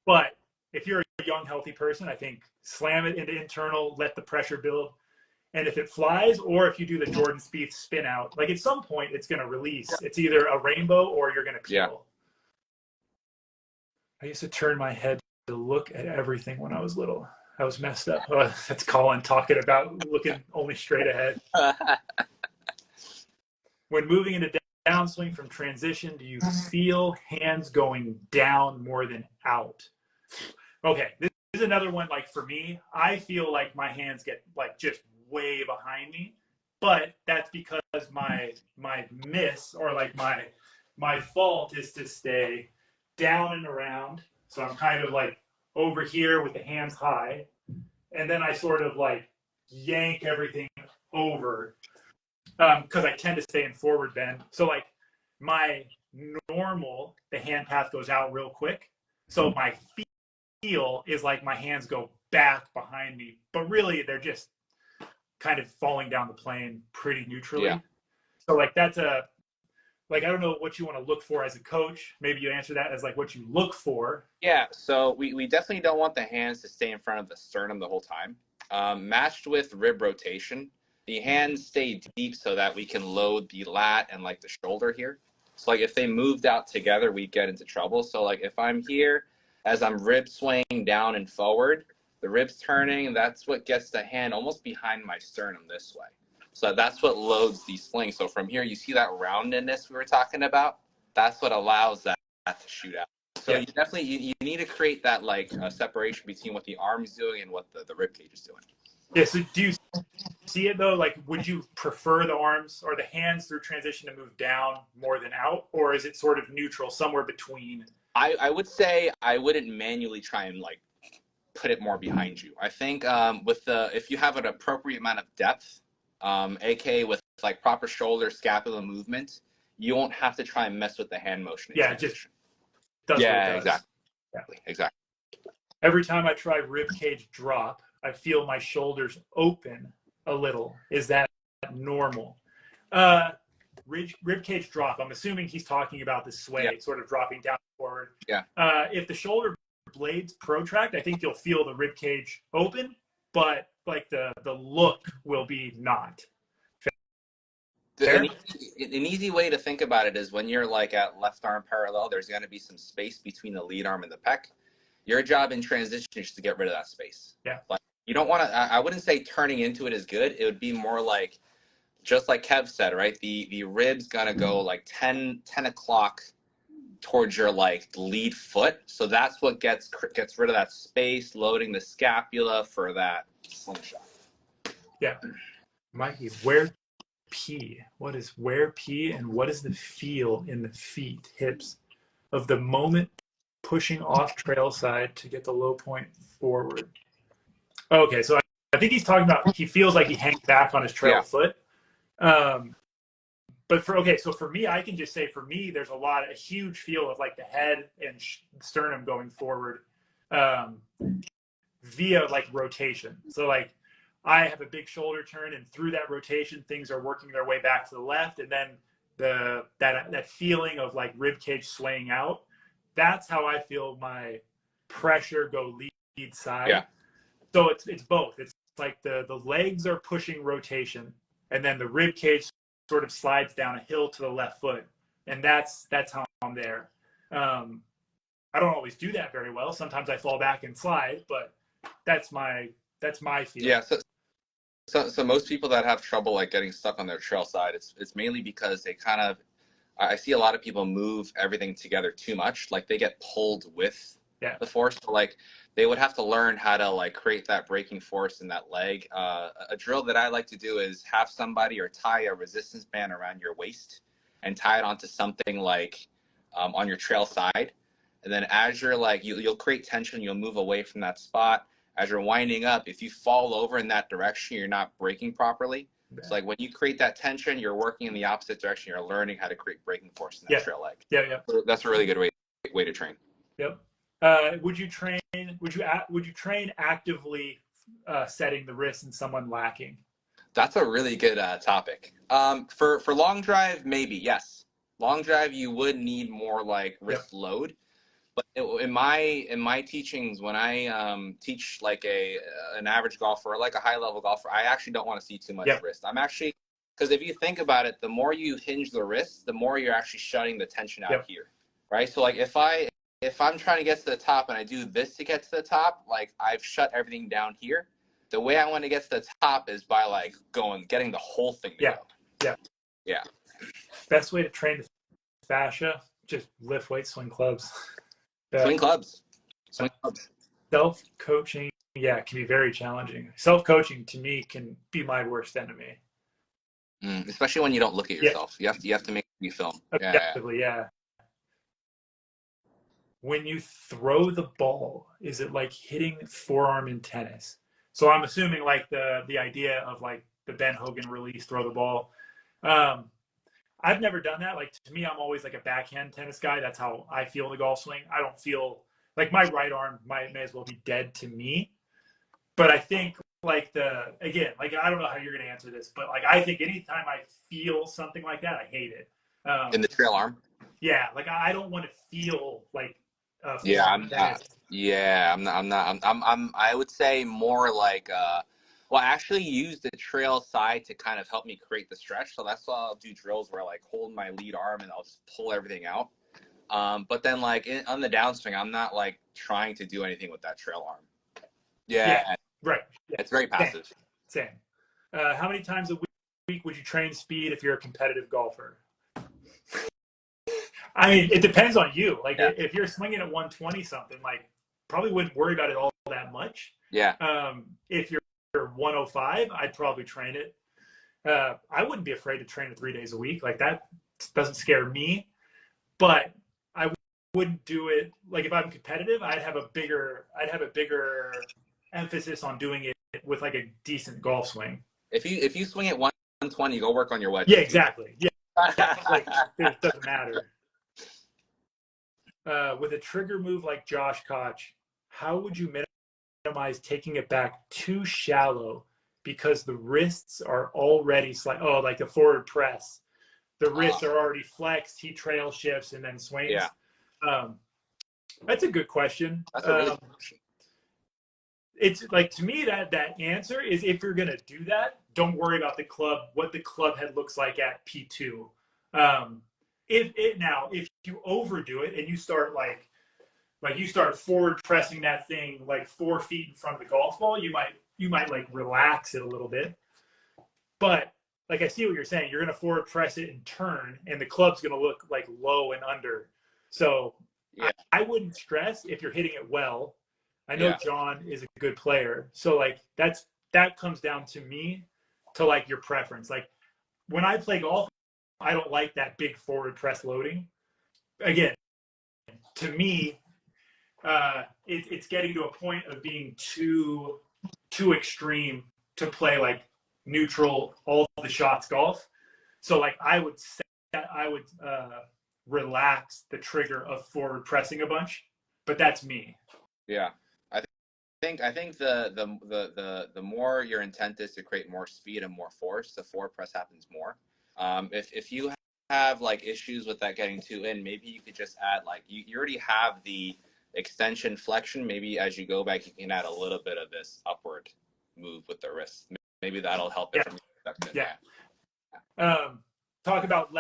But if you're a young, healthy person, I think slam it into internal, let the pressure build. And if it flies, or if you do the Jordan Spieth spin out, like at some point it's going to release. It's either a rainbow or you're going to peel. Yeah. I used to turn my head to look at everything when I was little. I was messed up. That's Colin talking about looking only straight ahead. When moving into downswing from transition, do you feel hands going down more than out? Okay, this is another one. Like for me, I feel like my hands get like just way behind me, but that's because my miss or like my fault is to stay down and around. So I'm kind of like over here with the hands high, and then I sort of like yank everything over because I tend to stay in forward bend. So like my normal, the hand path goes out real quick. So my feel is like my hands go back behind me, but really they're just kind of falling down the plane pretty neutrally. Yeah. So like that's I don't know what you want to look for as a coach. Maybe you answer that as like what you look for. Yeah, so we definitely don't want the hands to stay in front of the sternum the whole time. Matched with rib rotation, the hands stay deep so that we can load the lat and like the shoulder here. So like if they moved out together, we get into trouble. So like if I'm here as I'm rib swaying down and forward, the ribs turning, that's what gets the hand almost behind my sternum this way. So that's what loads these slings. So from here, you see that roundedness we were talking about? That's what allows that to shoot out. So you definitely, you need to create that like separation between what the arm's doing and what the rib cage is doing. Yeah, so do you see it though? Like, would you prefer the arms or the hands through transition to move down more than out? Or is it sort of neutral, somewhere between? I would say I wouldn't manually try and like put it more behind you. I think if you have an appropriate amount of depth, aka with like proper shoulder scapula movement, you won't have to try and mess with the hand motion. Yeah, it just does. Yeah, exactly. Every time I try rib cage drop, I feel my shoulders open a little. Is that normal? Rib cage drop. I'm assuming he's talking about the sway, sort of dropping down forward. Yeah. If the shoulder blades protract, I think you'll feel the rib cage open, but like the look will be not. An easy way to think about it is when you're like at left arm parallel, there's going to be some space between the lead arm and the pec. Your job in transition is to get rid of that space. Yeah. Like you don't want to, I wouldn't say turning into it is good. It would be more like, just like Kev said, right? The rib's going to go like 10 o'clock towards your like lead foot. So that's what gets rid of that space, loading the scapula for that slingshot. Yeah. Mikey, where P? What is where P and what is the feel in the feet, hips of the moment pushing off trail side to get the low point forward? Okay, so I think he's talking about he feels like he hangs back on his trail foot. so for me, I can just say for me, there's a huge feel of like the head and sternum going forward um, via like rotation. So like I have a big shoulder turn, and through that rotation, things are working their way back to the left, and then that feeling of like rib cage swaying out. That's how I feel my pressure go lead side. Yeah. So it's both. It's like the legs are pushing rotation, and then the rib cage sort of slides down a hill to the left foot, and that's how I'm there. I don't always do that very well. Sometimes I fall back and slide, but that's my feel. Yeah. So most people that have trouble like getting stuck on their trail side, it's mainly because they kind of, I see a lot of people move everything together too much. Like they get pulled with the force. So like they would have to learn how to like create that braking force in that leg. A drill that I like to do is have somebody or tie a resistance band around your waist and tie it onto something like on your trail side. And then as you're like, you'll create tension, you'll move away from that spot. As you're winding up, if you fall over in that direction, you're not braking properly. So like when you create that tension, you're working in the opposite direction. You're learning how to create braking force in that trail leg. Yeah. So that's a really good way to train. Yep. Would you train actively setting the wrist in someone lacking? That's a really good topic. For long drive, maybe yes. Long drive, you would need more like wrist load. But in my teachings, when I teach like an average golfer or like a high level golfer, I actually don't want to see too much wrist. I'm actually, because if you think about it, the more you hinge the wrist, the more you're actually shutting the tension out here, right? So like if I'm trying to get to the top and I do this to get to the top, like I've shut everything down here. The way I want to get to the top is by like getting the whole thing to go. Yeah. Best way to train the fascia, just lift weights, swing clubs. Swing clubs. Self-coaching, can be very challenging. Self-coaching to me can be my worst enemy. Especially when you don't look at yourself. You have to make you film. Objectively, When you throw the ball, is it like hitting forearm in tennis? So I'm assuming like the idea of like the Ben Hogan release, throw the ball. I've never done that. Like to me, I'm always like a backhand tennis guy. That's how I feel the golf swing. I don't feel like my right arm may as well be dead to me. But I think like I don't know how you're going to answer this, but like I think anytime I feel something like that, I hate it. In the trail arm? Yeah, like I don't want to feel like. I'm not. I would say more like. Well, I actually use the trail side to kind of help me create the stretch. So that's why I'll do drills where I like hold my lead arm and I'll just pull everything out. But then like on the downswing, I'm not like trying to do anything with that trail arm. Right. It's very passive. Same. How many times a week would you train speed if you're a competitive golfer? I mean, it depends on you. Like if you're swinging at 120 something, like probably wouldn't worry about it all that much. Yeah. If you're 105, I'd probably train it. I wouldn't be afraid to train it 3 days a week. Like that doesn't scare me, but I wouldn't do it. Like if I'm competitive, I'd have a bigger emphasis on doing it with like a decent golf swing. If you swing at 120, go work on your wedge. Yeah, exactly. Yeah. Like it doesn't matter. With a trigger move like Josh Koch, how would you minimize taking it back too shallow because the wrists are already like the forward press, the wrists are already flexed, he trail shifts and then swings? That's a good question. That's a really good question. It's like, to me, that answer is, if you're going to do that, don't worry about what the club head looks like at P2. If you overdo it and you start like you start forward pressing that thing like 4 feet in front of the golf ball, you might like relax it a little bit. But like, I see what you're saying. You're going to forward press it and turn, and the club's going to look like low and under. So I wouldn't stress if you're hitting it well. I know John is a good player. So like that comes down to me, to like your preference. Like when I play golf, I don't like that big forward press loading. Again, to me, it's getting to a point of being too extreme to play like neutral, all the shots golf. So like I would relax the trigger of forward pressing a bunch, but that's me. Yeah. I think the more your intent is to create more speed and more force, the forward press happens more. If you have like issues with that getting too in, maybe you could just add like you already have the extension flexion. Maybe as you go back, you can add a little bit of this upward move with the wrist. Maybe that'll help it from the perspective. Yeah. Talk about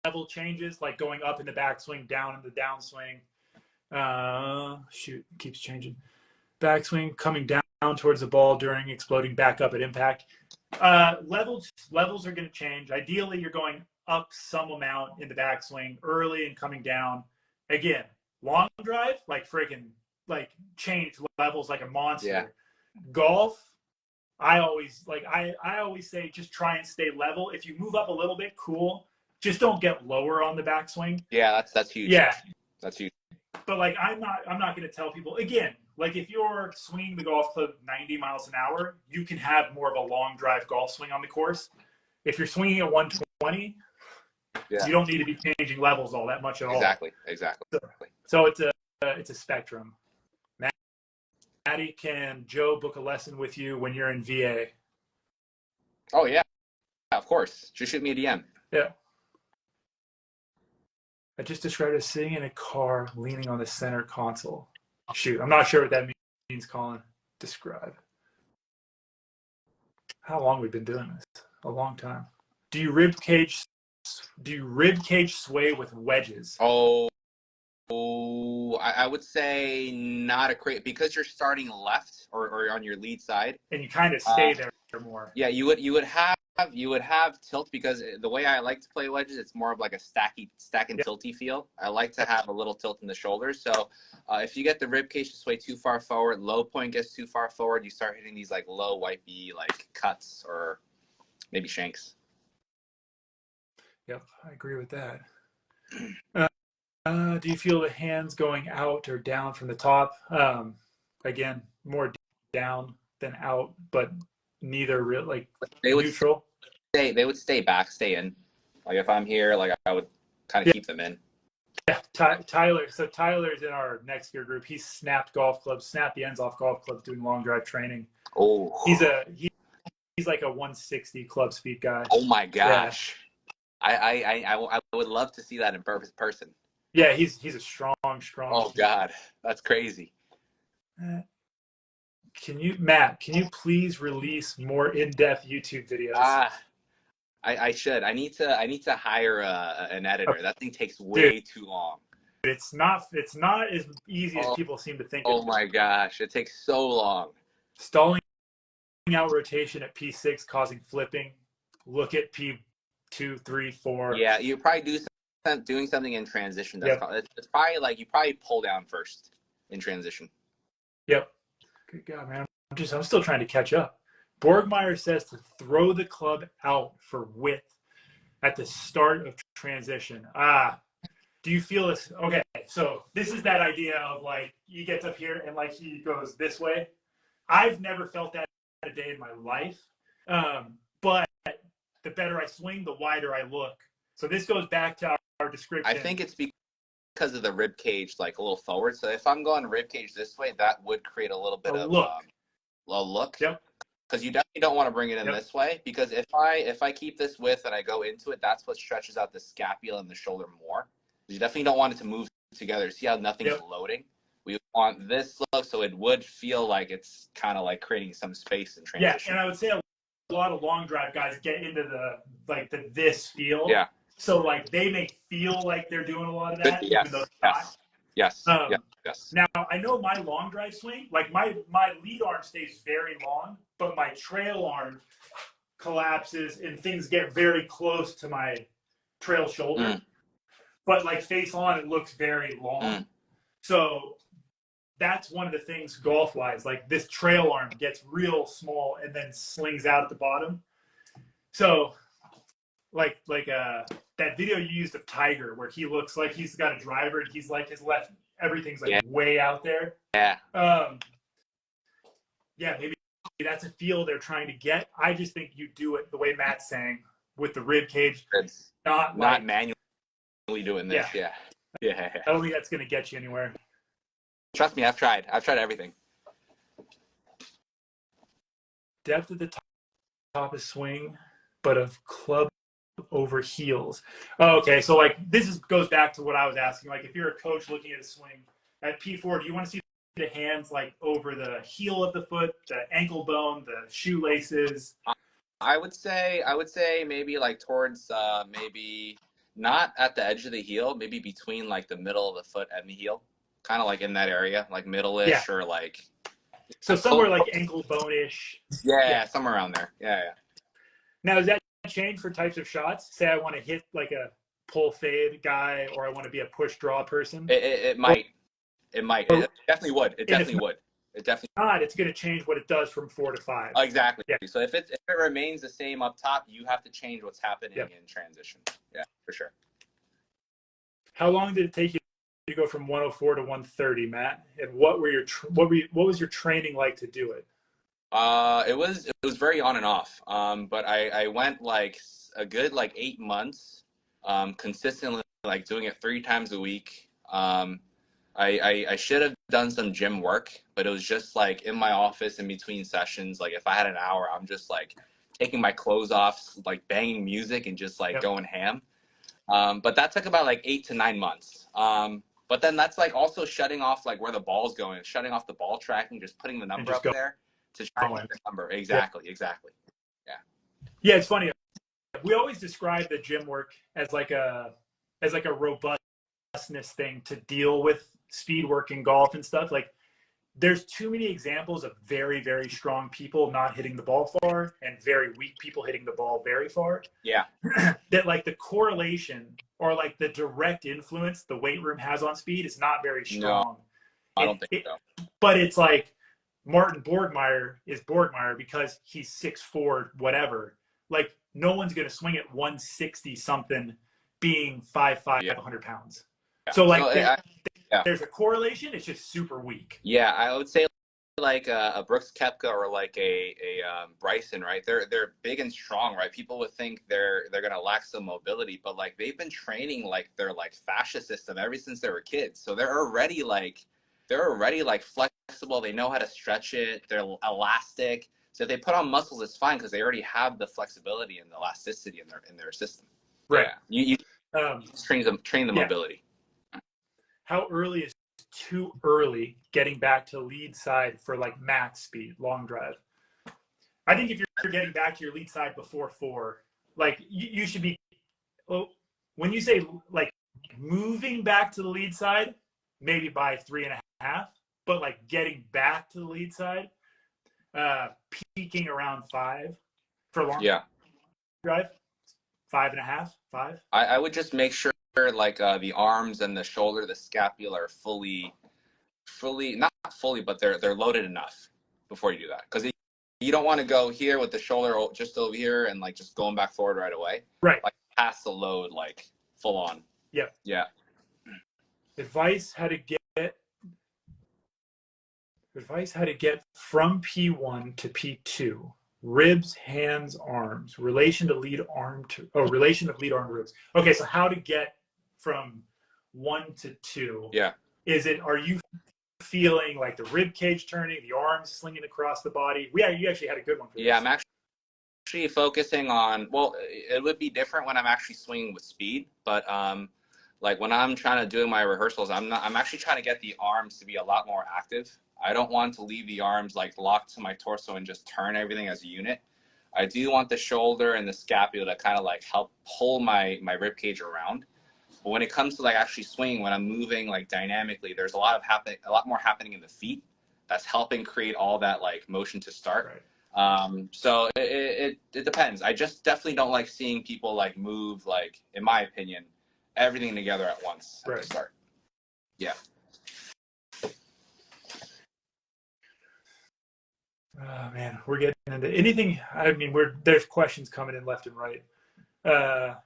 level changes, like going up in the backswing, down in the downswing. Shoot, it keeps changing. Backswing, coming down towards the ball during exploding back up at impact. Levels are going to change. Ideally, you're going up some amount in the backswing early and coming down. Again, long drive, like freaking, like change levels like a monster. Yeah. Golf, I always say just try and stay level. If you move up a little bit, cool. Just don't get lower on the backswing. Yeah, that's huge. Yeah, that's huge. But like I'm not going to tell people again. Like if you're swinging the golf club 90 miles an hour, you can have more of a long drive golf swing on the course. If you're swinging at 120, you don't need to be changing levels all that much at all. Exactly. So it's a spectrum. Maddie, can Joe book a lesson with you when you're in VA? Oh yeah, of course. Just shoot me a DM. Yeah. I just described as sitting in a car leaning on the center console. Shoot, I'm not sure what that means, Colin. Describe. How long we've been doing this? A long time. Do you rib cage sway with wedges? I would say not a great, because you're starting left or on your lead side, and you kind of stay there more. Yeah, you would have tilt, because the way I like to play wedges, it's more of like a stack and tilty feel. I like to have a little tilt in the shoulders. So if you get the rib cage to sway too far forward, low point gets too far forward, you start hitting these like low wipey like cuts or maybe shanks. Yep, I agree with that. Do you feel the hands going out or down from the top? Again, more down than out, but neither real, like neutral. They would stay back, stay in. Like if I'm here, like I would kind of keep them in. Yeah, Tyler. So Tyler's in our next gear group. He's snapped the ends off golf clubs doing long drive training. Oh, he's like a 160 club speed guy. Oh my gosh. Yeah. I would love to see that in person. Yeah, he's a strong. Oh God, that's crazy. Matt, can you please release more in-depth YouTube videos? I should. I need to hire an editor. That thing takes way too long. It's not as easy as people seem to think. Oh my gosh, it takes so long. Stalling out rotation at P6 causing flipping. Look at P2, 3, 4. Yeah, you probably doing something in transition. It's probably like you pull down first in transition. Yep. Good God, man. I'm still trying to catch up. Borgmeyer says to throw the club out for width at the start of transition. Do you feel this? Okay, so this is that idea of like he gets up here and like he goes this way. I've never felt that a day in my life. But the better I swing, the wider I look. So this goes back to our description. I think it's because of the rib cage, like a little forward. So if I'm going rib cage this way, that would create a little bit of a look. Yep. Because you definitely don't want to bring it in this way. Because if I keep this width and I go into it, that's what stretches out the scapula and the shoulder more. You definitely don't want it to move together. See how nothing's loading? We want this look so it would feel like it's kind of like creating some space in transition. Yeah, and I would say a lot of long drive guys get into this feel. Yeah. So like they may feel like they're doing a lot of that, even though they're not. Yes. Now I know my long drive swing, like my lead arm stays very long, but my trail arm collapses and things get very close to my trail shoulder. But like face on, it looks very long. So that's one of the things golf wise, like this trail arm gets real small and then slings out at the bottom. So like that video you used of Tiger where he looks like he's got a driver and he's like his left, everything's like way out there. Yeah. Maybe that's a feel they're trying to get. I just think you do it the way Matt's saying. with the rib cage. It's Not not like manually doing this. Yeah. Yeah. I don't think that's going to get you anywhere. Trust me, I've tried everything. Depth at the top is swing, but of club over heels. Oh, okay, so like goes back to what I was asking. Like if you're a coach looking at a swing at P4, do you want to see the hands like over the heel of the foot, the ankle bone, the shoelaces? I would say maybe like towards maybe not at the edge of the heel, maybe between like the middle of the foot and the heel, kind of like in that area, like middle-ish or like. So somewhere like ankle bone-ish. Yeah, somewhere around there. Yeah. Now, does that change for types of shots? Say I want to hit like a pull fade guy, or I want to be a push draw person. It might. It might. It definitely would. It definitely would. It definitely not. It's going to change what it does from 4 to 5. Exactly. Yeah. So if it remains the same up top, you have to change what's happening in transition. Yeah, for sure. How long did it take you to go from 104 to 130, Matt? And what was your training like to do it? It was very on and off. But I went like a good like 8 months, consistently like doing it 3 times a week. I should have done some gym work, but it was just like in my office in between sessions. Like if I had an hour, I'm just like taking my clothes off, like banging music and just like going ham. But that took about like 8 to 9 months. But then that's like also shutting off like where the ball's going, shutting off the ball tracking, just putting the number up there to try and get the number. Exactly. Yeah. Yeah, it's funny. We always describe the gym work as like a robustness thing to deal with speed work in golf and stuff. Like there's too many examples of very, very strong people not hitting the ball far and very weak people hitting the ball very far. Yeah. That like the correlation or like the direct influence the weight room has on speed is not very strong. No, I don't think so. But it's like Martin Borgmeyer is Borgmeyer because he's 6'4", whatever. Like no one's going to swing at 160 something being 5'5", 100 pounds. Yeah. So like there's a correlation. It's just super weak. Yeah, I would say like a Brooks Koepka or like a Bryson, right? They're big and strong, right? People would think they're gonna lack some mobility, but like they've been training like their like fascia system ever since they were kids, so they're already like flexible. They know how to stretch it. They're elastic. So if they put on muscles, it's fine because they already have the flexibility and the elasticity in their system. Right. Yeah. You train the mobility. How early is too early getting back to lead side for like max speed, long drive? I think if you're getting back to your lead side before 4, like you should be, well, when you say like moving back to the lead side, maybe by 3.5, but like getting back to the lead side, peaking around 5 for long drive, 5.5, 5. I would just make sure like the arms and the shoulder, the scapula are fully not fully, but they're loaded enough before you do that, because you don't want to go here with the shoulder just over here and like just going back forward right away. Right. Like pass the load like full on. Yeah. Advice how to get from P1 to P2. Ribs, hands, arms. Relation of lead arm to ribs. Okay, so how to get from 1 to 2. Yeah. Are you feeling like the rib cage turning, the arms slinging across the body? You actually had a good one for this. Yeah, I'm actually focusing on, well, it would be different when I'm actually swinging with speed, but like when I'm trying to do my rehearsals, I'm actually trying to get the arms to be a lot more active. I don't want to leave the arms like locked to my torso and just turn everything as a unit. I do want the shoulder and the scapula to kind of like help pull my rib cage around. But when it comes to like actually swinging, when I'm moving like dynamically, there's a lot more happening in the feet that's helping create all that like motion to start. Right. So it depends. I just definitely don't like seeing people like move, like, in my opinion, everything together at once at the start. Yeah. Oh man, we're getting into anything. I mean, there's questions coming in left and right.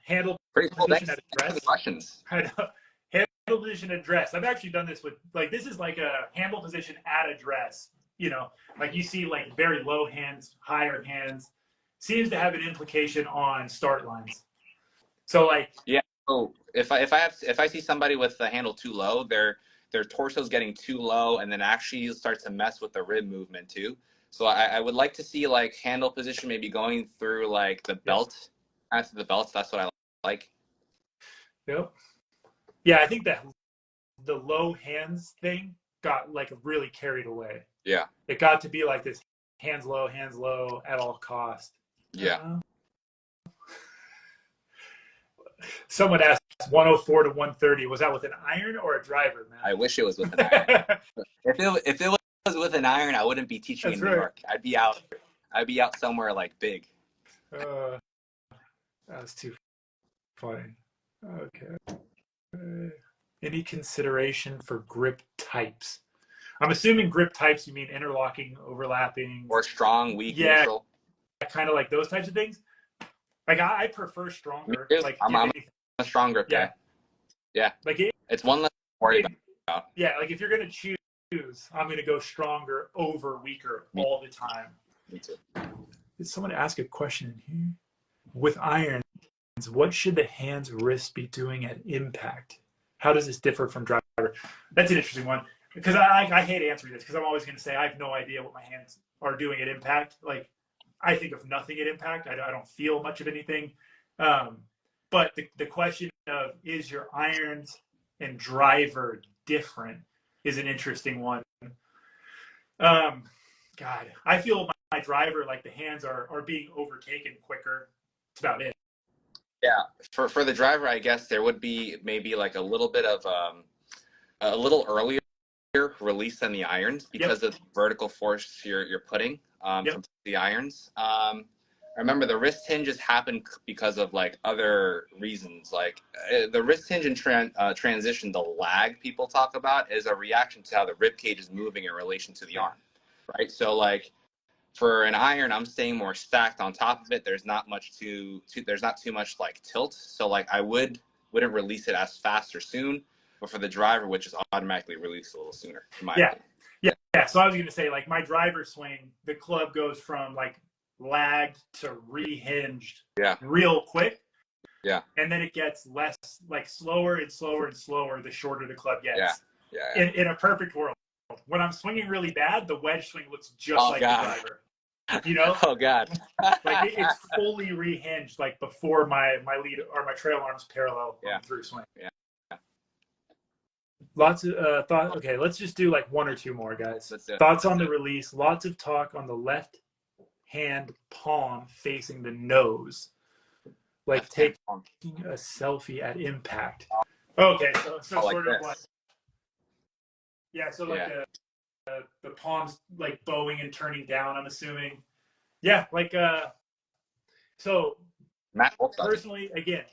Handle position at address. Questions. I know. Handle position address. I've actually done this with this is like a handle position at address. You know, like you see like very low hands, higher hands. seems to have an implication on start lines. So like, yeah. So if I see somebody with the handle too low, their torso's getting too low, and then actually starts to mess with the rib movement too. So I would like to see like handle position maybe going through like the belt, after the belts. That's what I like. yep. Yeah, I think that the low hands thing got like really carried away. Yeah. It got to be like this hands low at all cost. Yeah. Someone asked 104 to 130. Was that with an iron or a driver, man? I wish it was with an iron. if it was with an iron, I wouldn't be teaching in New York. I'd be out somewhere like big. That's too funny. Okay. Any consideration for grip types? I'm assuming grip types you mean interlocking, overlapping, or strong, weak, neutral. Kind of like those types of things. Like I prefer stronger. Like I'm a strong grip guy. Yeah. Like it's one less to worry about. Yeah, like if you're gonna choose, I'm gonna go stronger over weaker all the time. Me too. Did someone ask a question here? With irons, what should the hands wrist be doing at impact? How does this differ from driver? That's an interesting one because I hate answering this because I'm always going to say I have no idea what my hands are doing at impact. Like I think of nothing at impact. I don't feel much of anything. But the question of is your irons and driver different is an interesting one. God, I feel my driver, like the hands are being overtaken quicker. That's about it. Yeah, for the driver, I guess there would be maybe like a little bit of a little earlier release than the irons because of the vertical force you're putting from the irons. Remember, the wrist hinges happen because of like other reasons. Like the wrist hinge and transition, the lag people talk about is a reaction to how the rib cage is moving in relation to the arm, right? So like for an iron, I'm staying more stacked on top of it. There's not much there's not too much like tilt. So like I wouldn't release it as fast or soon, but for the driver, which is automatically released a little sooner. In my opinion. Yeah. So I was going to say, like my driver swing, the club goes from like lagged to rehinged real quick. Yeah. And then it gets less, like slower and slower and slower the shorter the club gets. Yeah. In a perfect world. When I'm swinging really bad, the wedge swing looks just like the driver. You know? Oh God. Like it's fully rehinged like before my lead or my trail arms parallel through swing. Yeah. Lots of thought. Okay, let's just do like one or two more, guys. Thoughts on the release. Lots of talk on the left hand palm facing the nose, like taking a selfie at impact. Okay, so sort of like so like the palms like bowing and turning down. I'm assuming. Yeah, like so. Personally, again,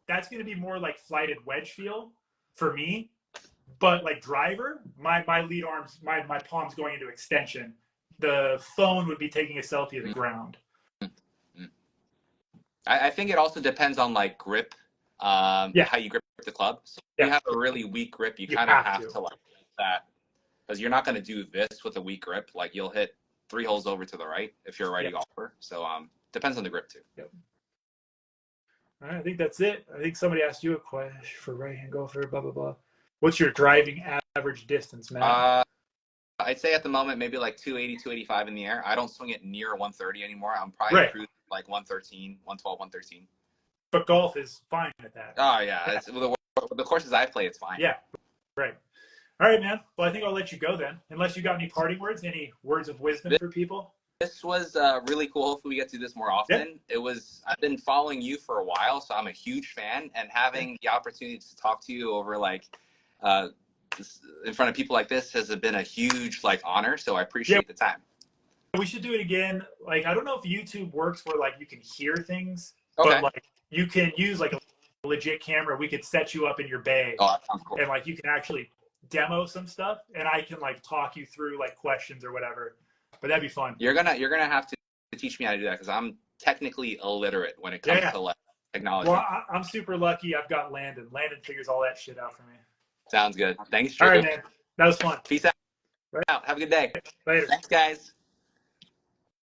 that's going to be more like flighted wedge feel for me. But like driver, my lead arms, my palms going into extension. The phone would be taking a selfie of the ground. I think it also depends on like grip, how you grip the club. So if you have a really weak grip, you kind of have to like that because you're not going to do this with a weak grip. Like you'll hit 3 holes over to the right if you're a righty golfer. So depends on the grip too. Yep. All right, I think that's it. I think somebody asked you a question for right-hand golfer, blah, blah, blah. What's your driving average distance, man? I'd say at the moment, maybe like 280, 285 in the air. I don't swing it near 130 anymore. I'm probably cruising like 113, 112, 113. But golf is fine at that. Oh, yeah. It's, the courses I play, it's fine. Yeah, right. All right, man. Well, I think I'll let you go then. Unless you got any parting words, any words of wisdom for people? This was really cool. Hopefully we get to do this more often. I've been following you for a while, so I'm a huge fan. And having the opportunity to talk to you over like in front of people like this has been a huge like honor. So I appreciate the time. We should do it again. Like I don't know if YouTube works where like you can hear things, but like you can use like a legit camera. We could set you up in your bay, that sounds cool. And like you can actually demo some stuff, and I can like talk you through like questions or whatever. But that'd be fun. You're gonna have to teach me how to do that because I'm technically illiterate when it comes to like technology. Well, I'm super lucky. I've got Landon. Landon figures all that shit out for me. Sounds good. Thanks, Drew. All right, man. That was fun. Peace out. Right. Have a good day. Later. Thanks, guys.